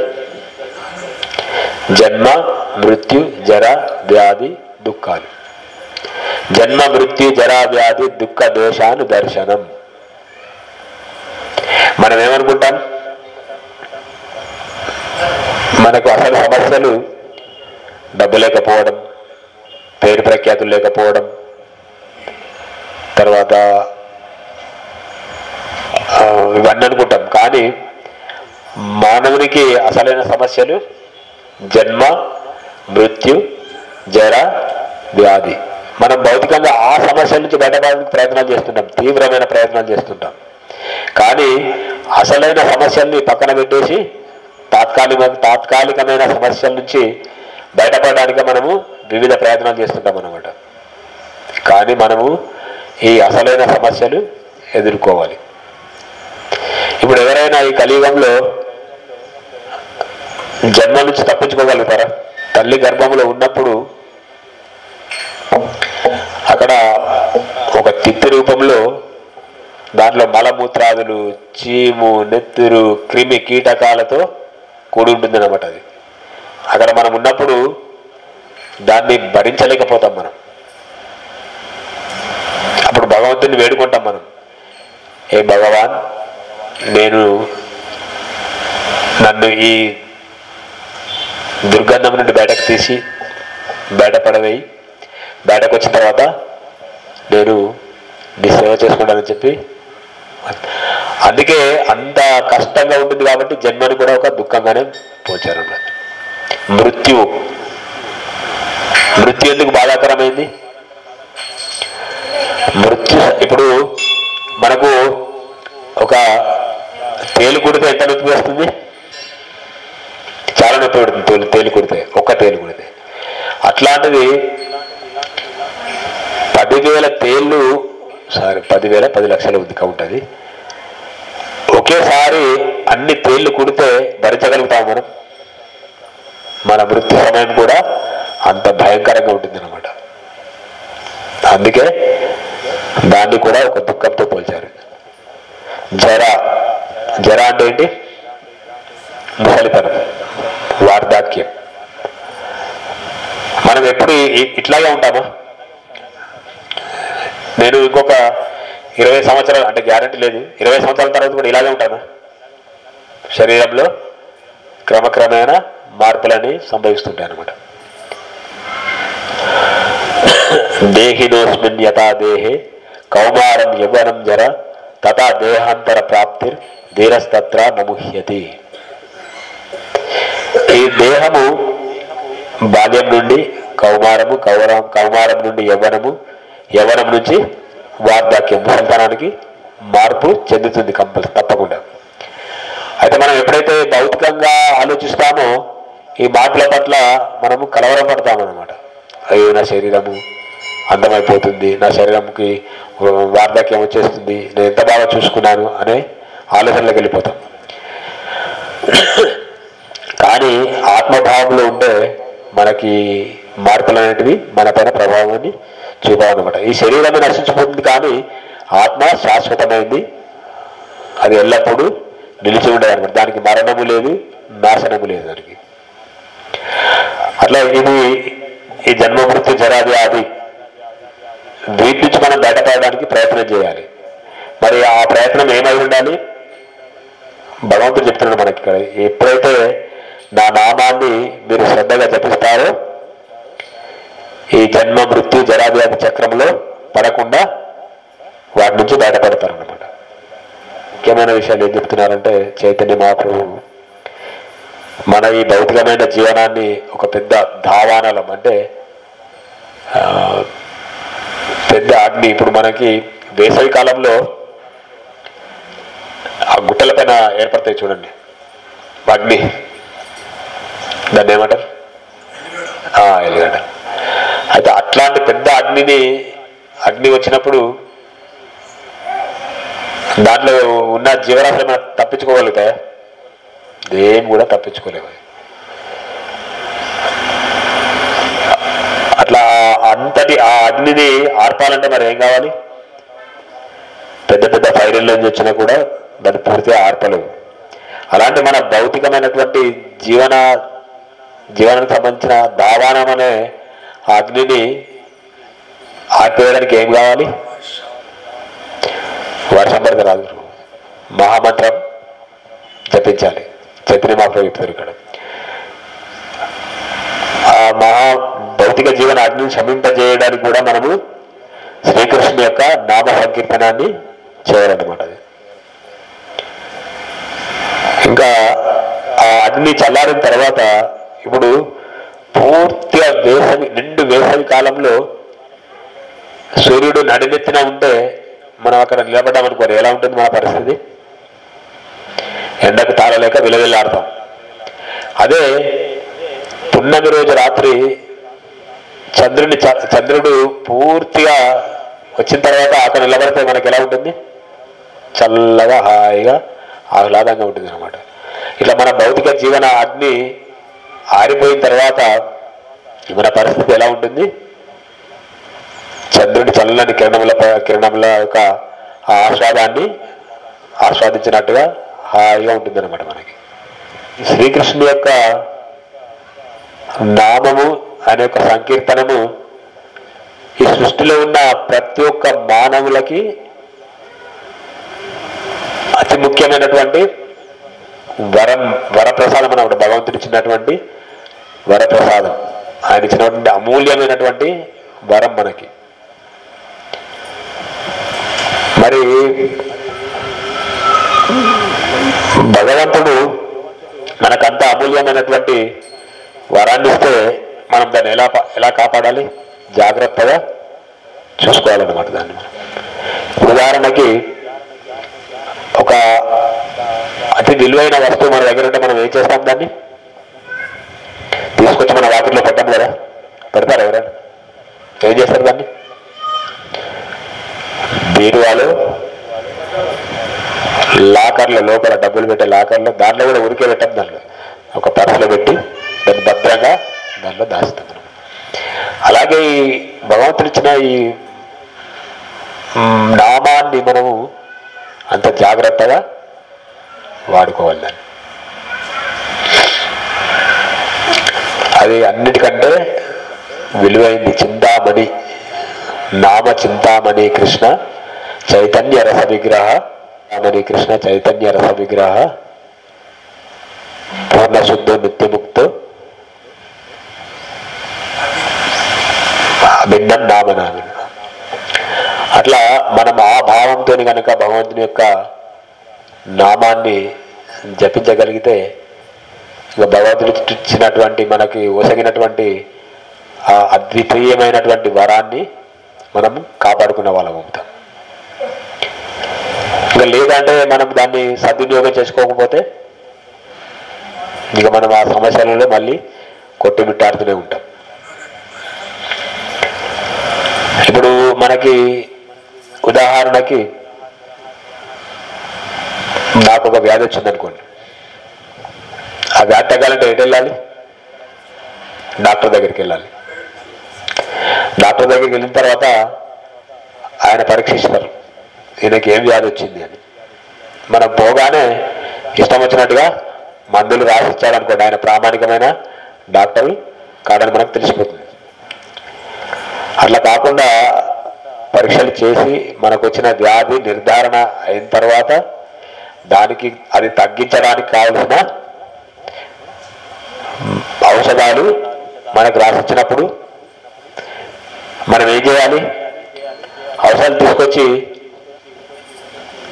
Speaker 1: జన్మ మృత్యు జర వ్యాధి దుఃఖాలు. జన్మ మృత్యు జరా వ్యాధి దుఃఖ దోషాను దర్శనం. మనం ఏమనుకుంటాం? మనకు అసలు సమస్యలు డబ్బు లేకపోవడం, పేరు ప్రఖ్యాతులు లేకపోవడం, తర్వాత ఇవన్నీ అనుకుంటాం. కానీ మానవునికి అసలైన సమస్యలు జన్మ మృత్యు జర వ్యాధి. మనం భౌతికంగా ఆ సమస్యల నుంచి బయటపడడానికి ప్రయత్నాలు చేస్తుంటాం, తీవ్రమైన ప్రయత్నాలు చేస్తుంటాం. కానీ అసలైన సమస్యల్ని పక్కన పెట్టేసి తాత్కాలికమైన సమస్యల నుంచి బయటపడడానికి మనము వివిధ ప్రయత్నాలు చేస్తుంటాం అన్నమాట. కానీ మనము ఈ అసలైన సమస్యలు ఎదుర్కోవాలి. ఇప్పుడు ఎవరైనా ఈ కలియుగంలో జన్మ నుంచి తప్పించుకోగలుగుతారా? తల్లి గర్భంలో ఉన్నప్పుడు అక్కడ ఒక తిత్తి రూపంలో దాంట్లో మలమూత్రాదులు, చీము, నెత్తురు, క్రిమి కీటకాలతో కూడి ఉంటుంది అన్నమాట. అది అక్కడ మనం ఉన్నప్పుడు దాన్ని భరించలేకపోతాం మనం. అప్పుడు భగవంతుని వేడుకుంటాం మనం, ఏ భగవాన్, నన్ను ఈ దుర్గంధం నుండి బయటకు తీసి బయటపడవేయి, బయటకు వచ్చిన తర్వాత నేను నీ సేవ చేసుకుంటానని చెప్పి. అందుకే అంత కష్టంగా ఉంటుంది కాబట్టి జన్మని కూడా ఒక దుఃఖంగానే పోల్చారు. మృత్యు ఎందుకు బాధాకరమైంది? మృత్యు ఇప్పుడు మనకు ఒక తేలు కుడితే ఎంత నొప్పి వస్తుంది? చాలా నొప్పి పెడుతుంది తేలు కుడితే, ఒక్క తేలు కుడితే. అట్లాంటిది 10,000 తేళ్ళు, 10 లక్షల కౌంట్ అది. ఒకేసారి అన్ని తేళ్లు కుడితే భరించగలుగుతాం మనం? మన మృత్యు సమయం కూడా అంత భయంకరంగా ఉంటుంది అన్నమాట. అందుకే దాన్ని కూడా ఒక దుఃఖంతో పోల్చారు. జర అంటే ఏంటి? ముసలితనం, వార్ధాక్యం. మనం ఎప్పుడు ఇట్లాగే ఉంటామా? నేను ఇంకొక 20 సంవత్సరాలు అంటే గ్యారంటీ లేదు, 20 సంవత్సరాల తర్వాత కూడా ఇలాగే ఉంటానా? శరీరంలో క్రమక్రమేణా మార్పులని సంభవిస్తుంటాయి అన్నమాట. దేహినోస్మిన్ యథా దేహే కౌమారం యవ్వనం జర తథా దేహాంతర ప్రాప్తిర్ ధీరస్తత్ర నముహ్యతి. ఈ దేహము బాల్యం నుండి కౌమారము, కౌమారం నుండి యవ్వనము, యవ్వనం నుంచి వార్ధక్యం, ముసలితనానికి మార్పు చెందుతుంది తప్పకుండా. అయితే మనం ఎప్పుడైతే భౌతికంగా ఆలోచిస్తామో ఈ మార్పుల పట్ల మనము కలవరం పడతామన్నమాట. అయ్యో నా శరీరము అందమైపోతుంది, నా శరీరంకి వార్ధక్యం వచ్చేస్తుంది, నేను ఎంత బాగా చూసుకున్నాను అనే ఆలోచనలోకి వెళ్ళిపోతాం. కానీ ఆత్మభావంలో ఉండే మనకి మార్పులు అనేటివి మన పైన ప్రభావాన్ని చూపాలన్నమాట. ఈ శరీరమే నశించిపోతుంది కానీ ఆత్మ శాశ్వతమైంది, అది ఎల్లప్పుడూ నిలిచి ఉండదు అనమాట. దానికి మరణము లేదు, నాశనము లేదు దానికి. అట్లా ఇది ఈ జన్మ మృత్యు జరా వ్యాధి వీటి నుంచి మనం బయటపడడానికి ప్రయత్నం చేయాలి. మరి ఆ ప్రయత్నం ఏమై ఉండాలి? భగవంతుడు చెప్తున్నాడు మనకి ఇక్కడ, ఎప్పుడైతే నా నామాన్ని మీరు శ్రద్ధగా జపిస్తారో ఈ జన్మ మృత్యు జరావ్యాధి చక్రంలో పడకుండా వాటి నుంచి బయటపడతారన్నమాట. ముఖ్యమైన విషయాలు ఏం చెప్తున్నారంటే చైతన్య మహాప్రభు మన ఈ భౌతికమైన జీవనాన్ని ఒక పెద్ద ధావానలం, అంటే పెద్ద అగ్ని. ఇప్పుడు మనకి వేసవి కాలంలో ఆ గుట్టల పైన ఏర్పడతాయి చూడండి అగ్ని, దాన్ని ఏమంటారు? ఎలిగడ్డ. అయితే అట్లాంటి పెద్ద అగ్ని వచ్చినప్పుడు దాంట్లో ఉన్న జీవరాశులు మనం తప్పించుకోగలుగుతాయా? ఏం కూడా తప్పించుకోలేవు. అట్లా అంతటి ఆ అగ్నిని ఆర్పాలంటే మరి ఏం కావాలి? పెద్ద పెద్ద ఫైర్ల నుంచి వచ్చినా కూడా దాన్ని పూర్తిగా ఆర్పలేవు. అలాంటి మన భౌతికమైనటువంటి జీవనానికి సంబంధించిన దావానం అనే అగ్నిని ఆర్పేయడానికి ఏం కావాలి? వర్షం పడితే రాదు, మహామంత్రం జపించాలి. చైతన్య మహాప్రభు చెప్తారు ఇక్కడ. ఆ మహా భౌతిక జీవన అగ్నిని శమింపజేయడానికి కూడా మనము శ్రీకృష్ణుని యొక్క నామ సంకీర్తనాన్ని చేయాలన్నమాట. అది ఇంకా ఆ అగ్ని చల్లారిన తర్వాత ఇప్పుడు పూర్తిగా నిండు వేసవి కాలంలో సూర్యుడు నడినెత్తిన ఉంటే మనం అక్కడ నిలబడ్డామనుకోరు, ఎలా ఉంటుంది మన పరిస్థితి? ఎండకు తాళలేక విలవిల్లాడతాం. అదే పున్నమి రోజు రాత్రి చంద్రుడు పూర్తిగా వచ్చిన తర్వాత అక్కడ నిలబడితే మనకి ఎలా ఉంటుంది? చల్లగా, హాయిగా, ఆహ్లాదంగా ఉంటుంది అనమాట. ఇట్లా మన భౌతిక జీవన అగ్ని ఆరిపోయిన తర్వాత మన పరిస్థితి ఎలా ఉంటుంది? చంద్రుడి చల్లని కిరణముల యొక్క ఆస్వాదాన్ని ఆస్వాదించినట్టుగా హాయిగా ఉంటుంది అనమాట మనకి. శ్రీకృష్ణుని యొక్క నామము అనే ఒక సంకీర్తనము ఈ సృష్టిలో ఉన్న ప్రతి ఒక్క మానవులకి అతి ముఖ్యమైనటువంటి వరప్రసాదం అన్నమాట. భగవంతుడు ఇచ్చినటువంటి వరప్రసాదం, ఆయన ఇచ్చినటువంటి అమూల్యమైనటువంటి వరం మనకి. మరి భగవంతుడు మనకంత అమూల్యమైనటువంటి వరాన్ని ఇస్తే మనం దాన్ని ఎలా కాపాడాలి? జాగ్రత్తగా చూసుకోవాలన్నమాట దాన్ని. ఉదాహరణకి ఒక అతి విలువైన వస్తువు మన దగ్గర ఉంటే మనం ఏం చేస్తాం? దాన్ని తీసుకొచ్చి మన వాకిట్లో పెట్టాం కదా, పెడతారు ఎవరైనా? ఏం చేస్తారు దాన్ని? బీరువాలో, లాకర్లో, లోపల డబ్బులు పెట్టే లాకర్లో, దాంట్లో కూడా ఉరికే పెట్టాం. దాంట్లో ఒక పర్సులో పెట్టి దాన్ని భద్రంగా దాంట్లో దాస్తాం. అలాగే ఈ భగవంతుడు ఇచ్చిన ఈ నామాన్ని మనము అంత జాగ్రత్తగా వాడుకోవాలి. దాన్ని అది అన్నిటికంటే విలువైంది. చింతామణి, నామ చింతామణి కృష్ణ చైతన్య రస విగ్రహ, మణి కృష్ణ చైతన్య రస విగ్రహ పూర్ణశుద్ధ నిత్యముక్తో భిన్నం నామనామి. అట్లా మనం ఆ భావంతో కనుక భగవంతుని యొక్క నామాన్ని జపించగలిగితే ఇక భగవంతుడు ఇచ్చినటువంటి మనకి ఒసగినటువంటి ఆ అద్వితీయమైనటువంటి వరాన్ని మనం కాపాడుకున్న వాళ్ళం అవుతాం. ఇక లేదంటే మనం దాన్ని సద్వినియోగం చేసుకోకపోతే ఇక మనం ఆ సమస్యలలో మళ్ళీ కొట్టుమిట్టాడుతూనే ఉంటాం. ఇప్పుడు మనకి ఉదాహరణకి నాకు ఒక వ్యాధి వచ్చిందనుకోండి, ఆ వ్యాధి తగ్గాలంటే ఎటు వెళ్ళాలి? డాక్టర్ దగ్గరికి వెళ్ళాలి. డాక్టర్ దగ్గరికి వెళ్ళిన తర్వాత ఆయన పరీక్షిస్తారు ఈయనకి ఏం వ్యాధి వచ్చింది అని. మనం పోగానే ఇష్టం వచ్చినట్టుగా మందులు రాసిచ్చాడనుకోండి, ఆయన ప్రామాణికమైన డాక్టర్ కాడని మనకు తెలిసిపోతుంది. అట్లా కాకుండా పరీక్షలు చేసి మనకు వచ్చిన వ్యాధి నిర్ధారణ అయిన తర్వాత దానికి అది తగ్గించడానికి కావలసిన ఔషధాలు మనకు రాసిచ్చినప్పుడు మనం ఏం చేయాలి? ఔషధాలు తీసుకొచ్చి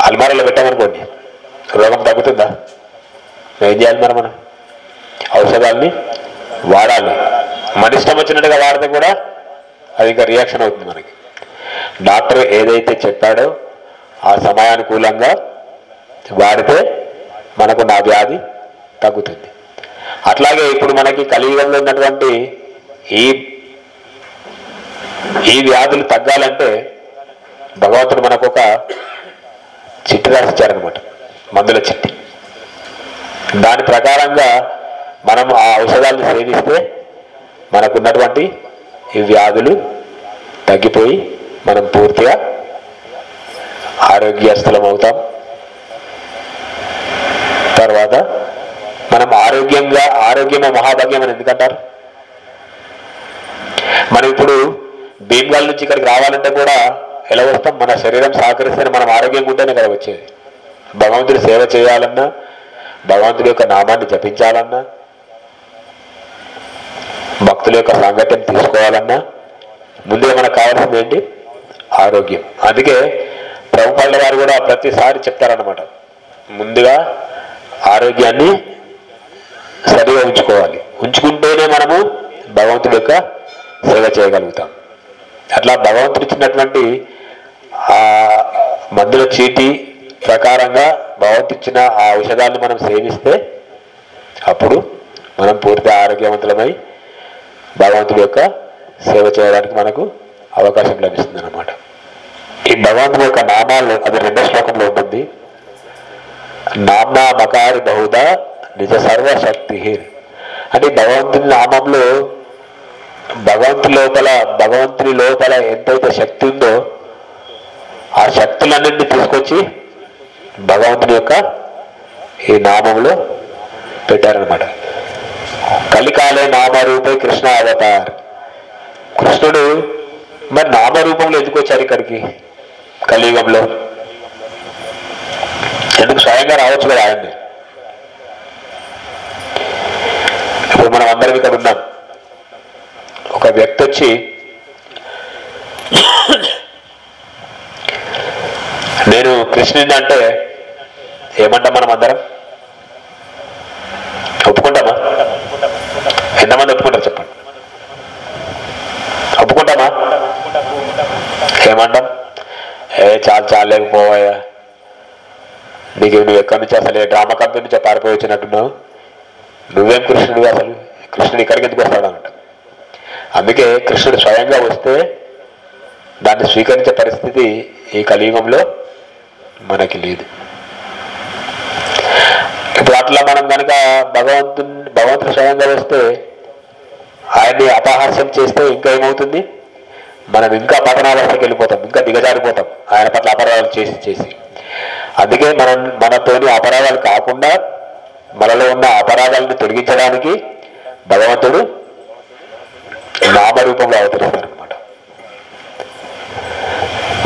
Speaker 1: అల్మారాలో పెట్టామనుకోండి, రోగం తగ్గుతుందా? ఏం చేయాలి? మనం ఔషధాలని వాడాలి. మన ఇష్టం వచ్చినట్టుగా వాడితే కూడా అది ఇంకా రియాక్షన్ అవుతుంది మనకి. డాక్టర్ ఏదైతే చెప్పాడో ఆ సమయానుకూలంగా వాడితే మనకు నా వ్యాధి తగ్గుతుంది. అట్లాగే ఇప్పుడు మనకి కలియుగంలో ఉన్నటువంటి ఈ వ్యాధులు తగ్గాలంటే భగవంతుడు మనకు ఒక చిట్టి రాసిచ్చారనమాట, మందుల చిట్టి. దాని ప్రకారంగా మనం ఆ ఔషధాలను సేవిస్తే మనకున్నటువంటి ఈ వ్యాధులు తగ్గిపోయి మనం పూర్తిగా ఆరోగ్యస్థలం అవుతాం. తర్వాత మనం ఆరోగ్యమే మహాభాగ్యం అని ఎందుకంటారు? మనం ఇప్పుడు భీమ్గల్ నుంచి ఇక్కడికి రావాలంటే కూడా ఎలా వస్తాం? మన శరీరం సహకరిస్తేనే మనం ఆరోగ్యంగా ఉంటేనే కదా వచ్చేది. భగవంతుడి సేవ చేయాలన్నా, భగవంతుడి యొక్క నామాన్ని జపించాలన్నా, భక్తుల యొక్క సాంగత్యం తీసుకోవాలన్నా ముందే మనకు కావాల్సింది ఏంటి? ఆరోగ్యం. అందుకే ప్రభుపాదుల వారు కూడా ప్రతిసారి చెప్తారన్నమాట, ముందుగా ఆరోగ్యాన్ని సరిగా ఉంచుకోవాలి. ఉంచుకుంటేనే మనము భగవంతుడి యొక్క సేవ చేయగలుగుతాం. అట్లా భగవంతుడు ఇచ్చినటువంటి ఆ మందుల చీటీ ప్రకారంగా భగవంతుడు ఇచ్చిన ఆ ఔషధాన్ని మనం సేవిస్తే అప్పుడు మనం పూర్తి ఆరోగ్యవంతులమై భగవంతుడి యొక్క సేవ చేయడానికి మనకు అవకాశం లభిస్తుంది అన్నమాట. ఈ భగవంతుడి యొక్క నామాలు అది 2వ శ్లోకంలో ఉంటుంది. నామ్నా మకారి బహుదా నిజ సర్వశక్తి. అంటే భగవంతుని నామంలో భగవంతుని లోపల ఎంతైతే శక్తి ఉందో ఆ శక్తులన్నింటినీ తీసుకొచ్చి భగవంతుని యొక్క ఈ నామంలో పెట్టారనమాట. కలికాలే నామరూపే కృష్ణ అవతార్. కృష్ణుడు మరి నామరూపంలో ఎందుకు వచ్చారు ఇక్కడికి కలియుగంలో? ఎందుకు స్వయంగా రావచ్చు కదా ఆయన్ని? ఇప్పుడు మనం అందరం ఇక్కడ ఉన్నాం. ఒక వ్యక్తి వచ్చి నేను కృష్ణుని అంటే ఏమంటాం? మనం అందరం ఒప్పుకుంటామా? ఎంతమంది ఒప్పుకుంటారు చెప్పండి? ఒప్పుకుంటామా? ఏమంటాం? చాలేకపోయా, నీకు నువ్వు ఎక్కడి నుంచి అసలు డ్రామా కంపెనీ నుంచి పారిపోయి వచ్చినట్టున్నావు, నువ్వేం కృష్ణుడు, అసలు కృష్ణుడు ఇక్కడికి ఎందుకు వస్తాడు అంట. అందుకే కృష్ణుడు స్వయంగా వస్తే దాన్ని స్వీకరించే పరిస్థితి ఈ కలియుగంలో మనకి లేదు. ఇప్పుడు అట్లా మనం కనుక భగవంతుడు స్వయంగా వస్తే ఆయన్ని అపహాస్యం చేస్తే ఇంకా ఏమవుతుంది? మనం ఇంకా పతనావస్థకి వెళ్ళిపోతాం, ఇంకా దిగజారిపోతాం ఆయన పట్ల అపరాధాలు చేసి. అందుకే మనతోని అపరాధాలు కాకుండా మనలో ఉన్న అపరాధాలను తొలగించడానికి భగవంతుడు నామరూపంలో అవతరిస్తారనమాట.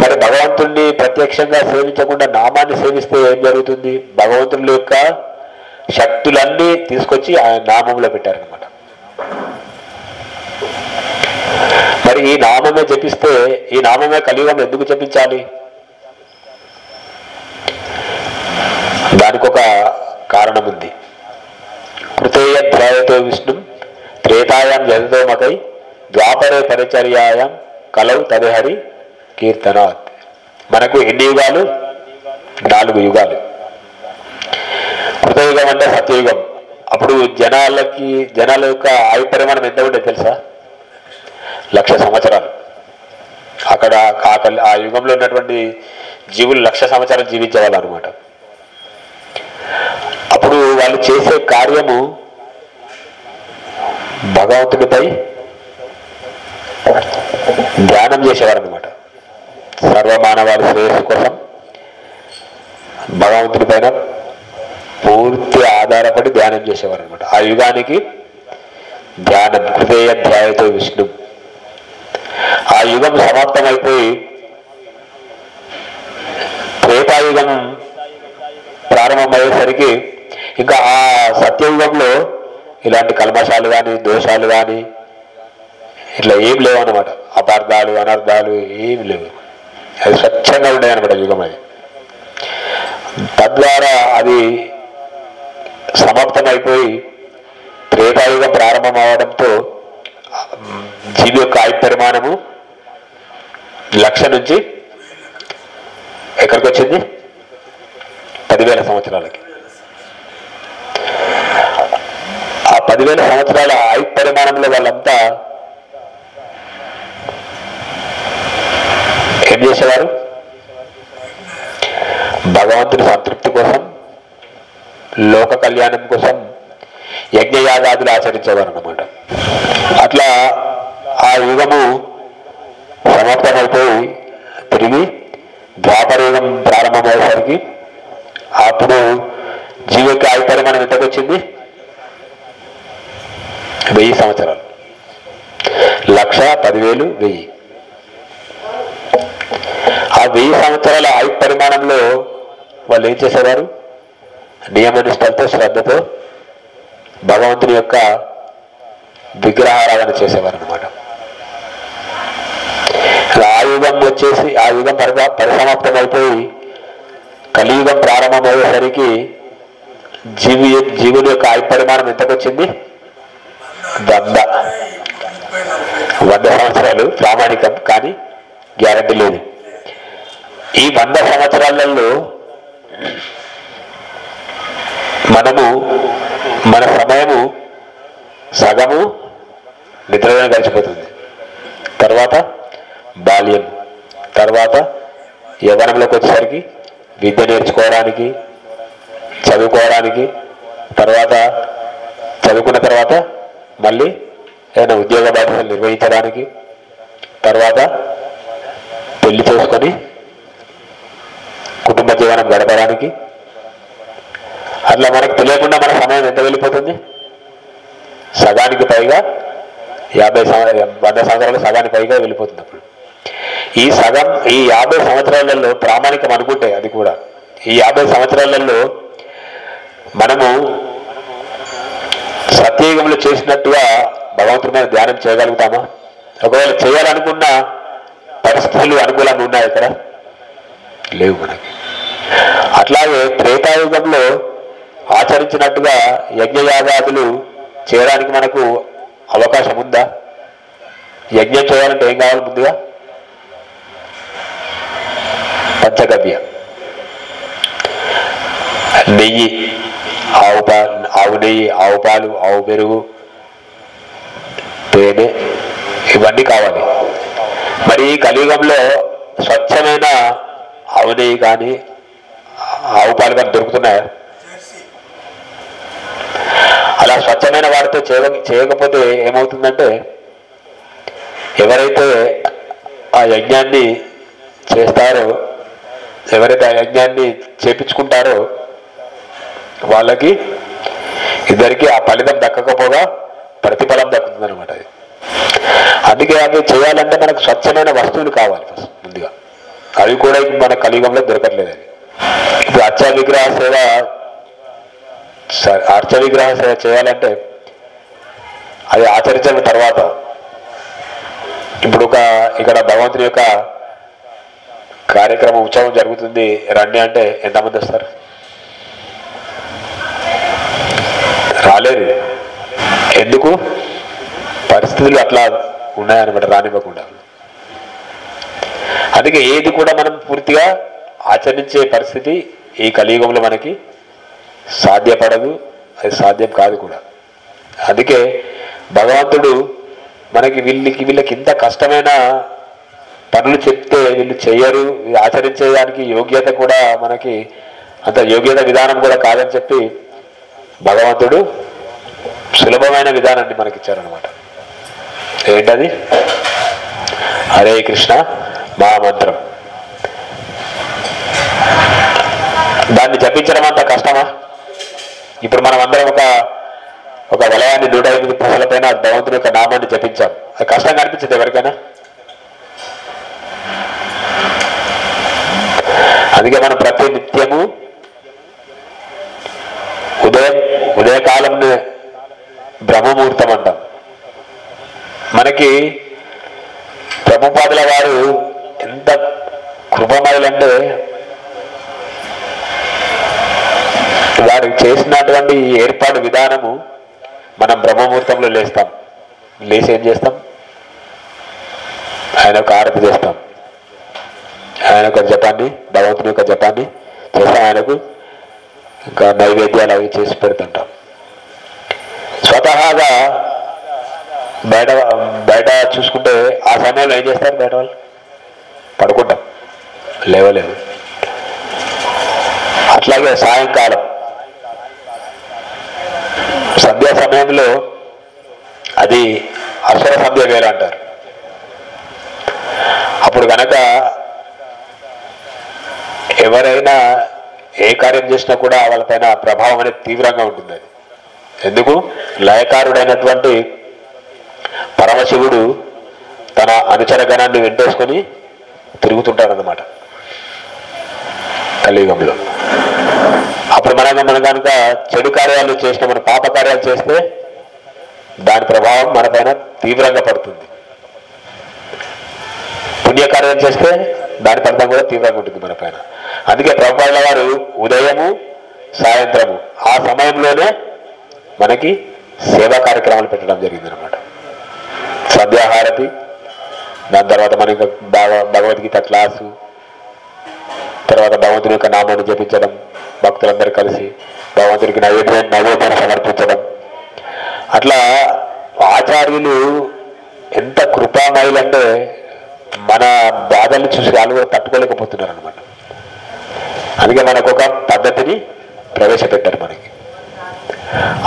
Speaker 1: మరి భగవంతుడిని ప్రత్యక్షంగా సేవించకుండా నామాన్ని సేవిస్తే ఏం జరుగుతుంది? భగవంతుడి యొక్క శక్తులన్నీ తీసుకొచ్చి ఆయన నామంలో పెట్టారనమాట. మరి ఈ నామమే జపిస్తే ఈ నామమే కలియుగం ఎందుకు జపించాలి? దానికి ఒక కారణం ఉంది. కృతేయధ్యాయతో విష్ణు త్రేతాయాం యదతోమకై ద్వాపరే పరిచర్యాయాం కలౌ తదహరి కీర్తనాత్. మనకు ఎన్ని యుగాలు? 4 యుగాలు. కృతయుగం అంటే సత్యయుగం. అప్పుడు జనాల యొక్క ఆయు పరిమాణం ఎంత ఉంటే తెలుసా? 1,00,000 సంవత్సరాలు. అక్కడ ఆ యుగంలో ఉన్నటువంటి జీవులు 1,00,000 సంవత్సరాలు జీవించేవాళ్ళు అనమాట. అప్పుడు వాళ్ళు చేసే కార్యము భగవంతుడిపై ధ్యానం చేసేవారు అనమాట. సర్వమానవాళి శ్రేయస్సు కోసం భగవంతుడి పైన పూర్తి ఆధారపడి ధ్యానం చేసేవారు అనమాట. ఆ యుగానికి ధ్యానం కృతేయధ్యాయతో విష్ణు. ఆ యుగం సమాప్తమైపోయి త్రేతాయుగం ప్రారంభమయ్యేసరికి ఇంకా ఆ సత్యయుగంలో ఇలాంటి కల్మషాలు కానీ దోషాలు కానీ ఇట్లా ఏం లేవు అనమాట. అపార్థాలు అనర్థాలు ఏమి లేవు. అది స్వచ్ఛంగా ఉండేదన్నమాట యుగం. అది తద్వారా అది సమాప్తమైపోయి త్రేతాయుగం ప్రారంభం అవడంతో జీవి యొక్క ఆయు పరిమాణము 1,00,000 నుంచి ఎక్కడికి వచ్చింది? 10,000 సంవత్సరాలకి. ఆ 10,000 సంవత్సరాల ఆయు పరిమాణంలో వాళ్ళంతా ఏం చేసేవారు? భగవంతుని సంతృప్తి కోసం, లోక కళ్యాణం కోసం యజ్ఞయాగాదులు ఆచరించేవారు అన్నమాట. అట్లా ఆ యుగము సమాప్తమైపోయి తిరిగి ద్వాపరయుగం ప్రారంభమయ్యేసరికి అప్పుడు జీవికి ఆయు పరిమాణం ఎంతకు వచ్చింది? 1000 సంవత్సరాలు. 1,00,000, 10,000, 1000. ఆ 1000 సంవత్సరాల ఆయు పరిమాణంలో వాళ్ళు ఏం చేసేవారు? నియమనిష్టలతో శ్రద్ధతో భగవంతుని యొక్క విగ్రహారాధన చేసేవారు అనమాట. ఆ యుగం వచ్చేసి ఆ యుగం పరిసమాప్తం అయిపోయి కలియుగం ప్రారంభమయ్యేసరికి జీవుని యొక్క ఆయు పరిమాణం ఎంతకు వచ్చింది? 100 సంవత్సరాలు ప్రామాణికం, కానీ గ్యారంటీ లేదు. ఈ 100 సంవత్సరాలలో మన సమయము సగము నిద్రలోనే గడిచిపోతుంది. తర్వాత బాల్యం, తర్వాత యవ్వనంలోకి వచ్చేసరికి విద్య నేర్చుకోవడానికి, చదువుకోవడానికి, తర్వాత చదువుకున్న తర్వాత మళ్ళీ ఏదైనా ఉద్యోగ బాధ్యతలు నిర్వహించడానికి, తర్వాత పెళ్లి చేసుకొని కుటుంబ జీవనం గడపడానికి. అట్లా మనకు తెలియకుండా మన సమయం ఎంత వెళ్ళిపోతుంది? సగానికి పైగా 100 సంవత్సరాలు సగానికి పైగా వెళ్ళిపోతుంది. అప్పుడు ఈ 50 సంవత్సరాలలో ప్రామాణికం అనుకుంటే అది కూడా ఈ 50 సంవత్సరాలలో మనము సత్యయుగంలో చేసినట్టుగా భగవంతుడి మీద ధ్యానం చేయగలుగుతామా? ఒకవేళ చేయాలనుకున్న పరిస్థితులు అనుకూలంగా ఉన్నాయి ఇక్కడ? లేవు మనకి. అట్లాగే త్రేతాయుగంలో ఆచరించినట్టుగా యజ్ఞయాగాదులు చేయడానికి మనకు అవకాశం ఉందా? యజ్ఞం చేయాలంటే ఏం కావాలి? ముందుగా పంచగవ్య, నెయ్యి, ఆవు నెయ్యి, ఆవు పాలు, ఆవు పెరుగు, తేనె, ఇవన్నీ కావాలి. మరి కలియుగంలో స్వచ్ఛమైన ఆవు నెయ్యి కానీ ఆవు పాలు కానీ దొరుకుతున్నాయా? అలా స్వచ్ఛమైన వాటితో చేయకపోతే ఏమవుతుందంటే, ఎవరైతే ఆ యజ్ఞాన్ని చేస్తారో, ఎవరైతే ఆ యజ్ఞాన్ని చేపించుకుంటారో వాళ్ళకి ఇద్దరికి ఆ ఫలితం దక్కకపోగా ప్రతిఫలం దక్కుతుంది అనమాట. అందుకే అది చేయాలంటే మనకు స్వచ్ఛమైన వస్తువులు కావాలి ఫస్ట్ ముందుగా. అవి కూడా మన కలియుగంలో దొరకట్లేదు. అది ఇప్పుడు అర్చ విగ్రహ సేవ చేయాలంటే అది ఆచరించిన తర్వాత ఇప్పుడు ఇక్కడ భగవంతుని యొక్క కార్యక్రమం ఉత్సవం జరుగుతుంది రండి అంటే ఎంతమంది వస్తారు? రాలేరు. ఎందుకు? పరిస్థితులు అట్లా ఉన్నాయన్నమాట, రానివ్వకుండా. అందుకే ఏది కూడా మనం పూర్తిగా ఆచరించే పరిస్థితి ఈ కలియుగంలో మనకి సాధ్యపడదు, అది సాధ్యం కాదు కూడా. అందుకే భగవంతుడు మనకి వీళ్ళకి ఇంత కష్టమైన పనులు చెప్తే వీళ్ళు చెయ్యరు, ఆచరించేదానికి యోగ్యత కూడా మనకి అంత యోగ్యత విధానం కూడా కాదని చెప్పి భగవంతుడు సులభమైన విధానాన్ని మనకిచ్చారనమాట. ఏంటది? హరే కృష్ణ మహామంత్రం. దాన్ని జపించడం అంత కష్టమా? ఇప్పుడు మనం అందరం ఒక వలయాన్ని 108 పూసల పైన భగవంతుని యొక్క నామాన్ని జపించాం. అది కష్టంగా అనిపించింది ఎవరికైనా? అందుకే మనం ప్రతి నిత్యము ఉదయకాలంలో బ్రహ్మముహూర్తం అంటాం. మనకి ప్రభుపాదుల వారు ఎంత కృపమయులంటే వారు చేసినటువంటి ఏర్పాటు విధానము మనం బ్రహ్మముహూర్తంలో లేస్తాం. లేచి ఏం చేస్తాం? ఆయన ఒక ఆరతి చేస్తాం, ఆయన ఒక జపాన్ని, భగవంతుని యొక్క జపాన్ని చేస్తాం, ఆయనకు ఇంకా నైవేద్యాలు అవి చేసి పెడుతుంటాం. స్వతహాగా బయట చూసుకుంటే ఆ సమయంలో ఏం చేస్తారు? బయట వాళ్ళు పడుకుంటాం, లేవలేదు. అట్లాగే సాయంకాలం సంధ్యా సమయంలో అది అసుర సంధ్య వేళ అంటారు. అప్పుడు కనుక ఎవరైనా ఏ కార్యం చేసినా కూడా వాళ్ళపైన ప్రభావం అనేది తీవ్రంగా ఉంటుంది. అది ఎందుకు? లయకారుడైనటువంటి పరమశివుడు తన అనుచర గణాన్ని వెంటేసుకొని తిరుగుతుంటారన్నమాట కలియుగంలో. అప్పుడు మనం కనుక చెడు కార్యాలు చేసిన, మన పాప కార్యాలు చేస్తే దాని ప్రభావం మన పైన తీవ్రంగా పడుతుంది. పుణ్యకార్యాలు చేస్తే దాని ఫలితం కూడా తీవ్రంగా ఉంటుంది మన పైన. అందుకే ప్రభుపాదుల వారు ఉదయము సాయంత్రము ఆ సమయంలోనే మనకి సేవా కార్యక్రమాలు పెట్టడం జరిగింది అనమాట. సంధ్యాహారతి, దాని తర్వాత మనకి భగవద్గీత క్లాసు, తర్వాత భగవంతుని యొక్క నామాన్ని జపించడం, భక్తులందరూ కలిసి భగవంతునికి నైవేద్యాన్ని సమర్పించడం. అట్లా ఆచార్యులు ఎంత కృపామయులంటే మన బాధల్ని చూసి వాళ్ళు కూడా తట్టుకోలేకపోతున్నారు అనమాట. అందుకే మనకు ఒక పద్ధతిని ప్రవేశపెట్టారు మనకి.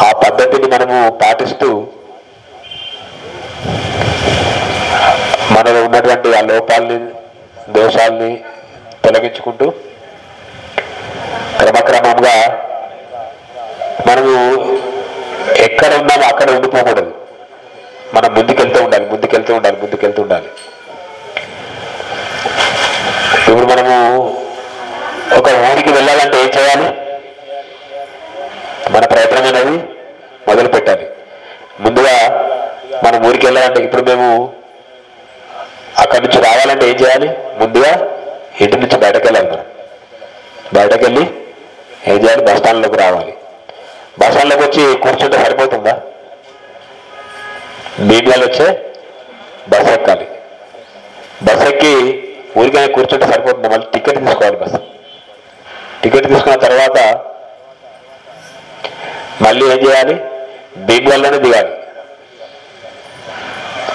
Speaker 1: ఆ పద్ధతిని మనము పాటిస్తూ మనలో ఉన్నటువంటి ఆ లోపాలని, దోషాలని తొలగించుకుంటూ క్రమక్రమంగా మనము ఎక్కడ ఉన్నామో అక్కడ ఉండిపోకూడదు. మనం ముందుకెళ్తూ ఉండాలి. ఇప్పుడు మనము ఒక ఊరికి వెళ్ళాలంటే ఏం చేయాలి? మన ప్రయత్నం అనేది మొదలు పెట్టాలి. ముందుగా మనం ఊరికి వెళ్ళాలంటే, ఇప్పుడు మేము అక్కడి నుంచి రావాలంటే ఏం చేయాలి? ముందుగా ఇంటి నుంచి బయటకు వెళ్ళాలి. మనం బయటకు వెళ్ళి ఏం చేయాలి? బస్ స్టాండ్లోకి రావాలి. బస్ స్టాండ్లోకి వచ్చి కూర్చుంటే సరిపోతుందా? బీబీఎల్ వచ్చే బస్ ఎక్కాలి. బస్ ఎక్కి ఊరికైనా కూర్చుంటే సరిపోతుంది. మళ్ళీ టికెట్ తీసుకోవాలి. టికెట్ తీసుకున్న తర్వాత మళ్ళీ ఏం చేయాలి? బీబీఎల్లోనే దిగాలి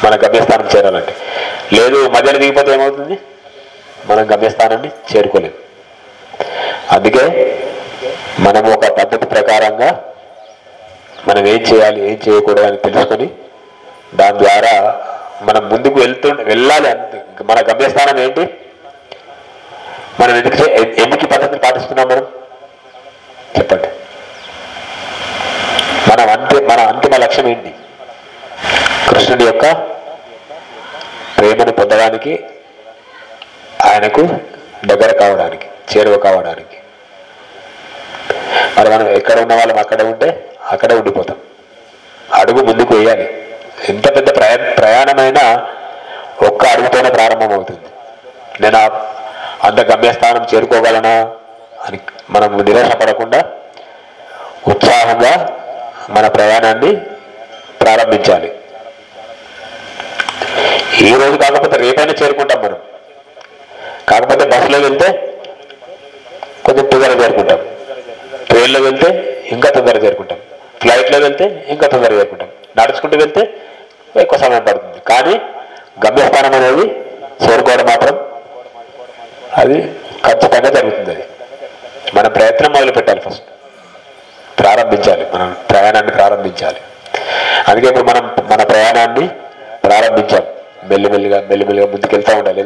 Speaker 1: మన గమ్యస్థానం చేరాలంటే. లేదు మధ్యలో దిగిపోతే ఏమవుతుంది? మనం గమ్యస్థానాన్ని చేరుకోలేము. అందుకే మనము ఒక పద్ధతి ప్రకారంగా మనం ఏం చేయాలి, ఏం చేయకూడదు అని తెలుసుకొని దాని ద్వారా మనం ముందుకు వెళ్ళాలి. మన గమ్యస్థానం ఏంటి? మనం ఎందుకు ఈ పద్ధతిని పాటిస్తున్నాం? మనం చెప్పండి. మన అంతిమ లక్ష్యం ఏంటి? కృష్ణుడి యొక్క ప్రేమను పొందడానికి, ఆయనకు దగ్గర కావడానికి, చేరువ కావడానికి. మరి మనం ఎక్కడ ఉన్న వాళ్ళం అక్కడే ఉంటే అక్కడే ఉండిపోతాం. అడుగు ముందుకు వేయాలి. ఎంత పెద్ద ప్రయాణమైనా ఒక్క అడుగుతోనే ప్రారంభమవుతుంది. నేను అంత గమ్యస్థానం చేరుకోగలనా అని మనం నిరాశపడకుండా ఉత్సాహంగా మన ప్రయాణాన్ని ప్రారంభించాలి. ఈ రోజు కాకపోతే రేపైనా చేరుకుంటాం మనం. కాకపోతే బస్సులో వెళ్తే కొంచెం తొందరగా చేరుకుంటాం, ట్రైన్లో వెళ్తే ఇంకా తొందరగా చేరుకుంటాం, ఫ్లైట్లో వెళ్తే ఇంకా తొందరగా చేరుకుంటాం, నడుచుకుంటూ వెళ్తే ఎక్కువ సమయం పడుతుంది. కానీ గమ్యస్థానం అనేది చేరుకోవడం మాత్రం అది ఖచ్చితంగా జరుగుతుంది. అది మన ప్రయత్నం మొదలు పెట్టాలి, ఫస్ట్ ప్రారంభించాలి, మనం ప్రయాణాన్ని ప్రారంభించాలి. అందుకే ఇప్పుడు మనం మన ప్రయాణాన్ని ప్రారంభించాం. మెల్లిమెల్లిగా ముందుకు వెళ్తూ ఉండాలి.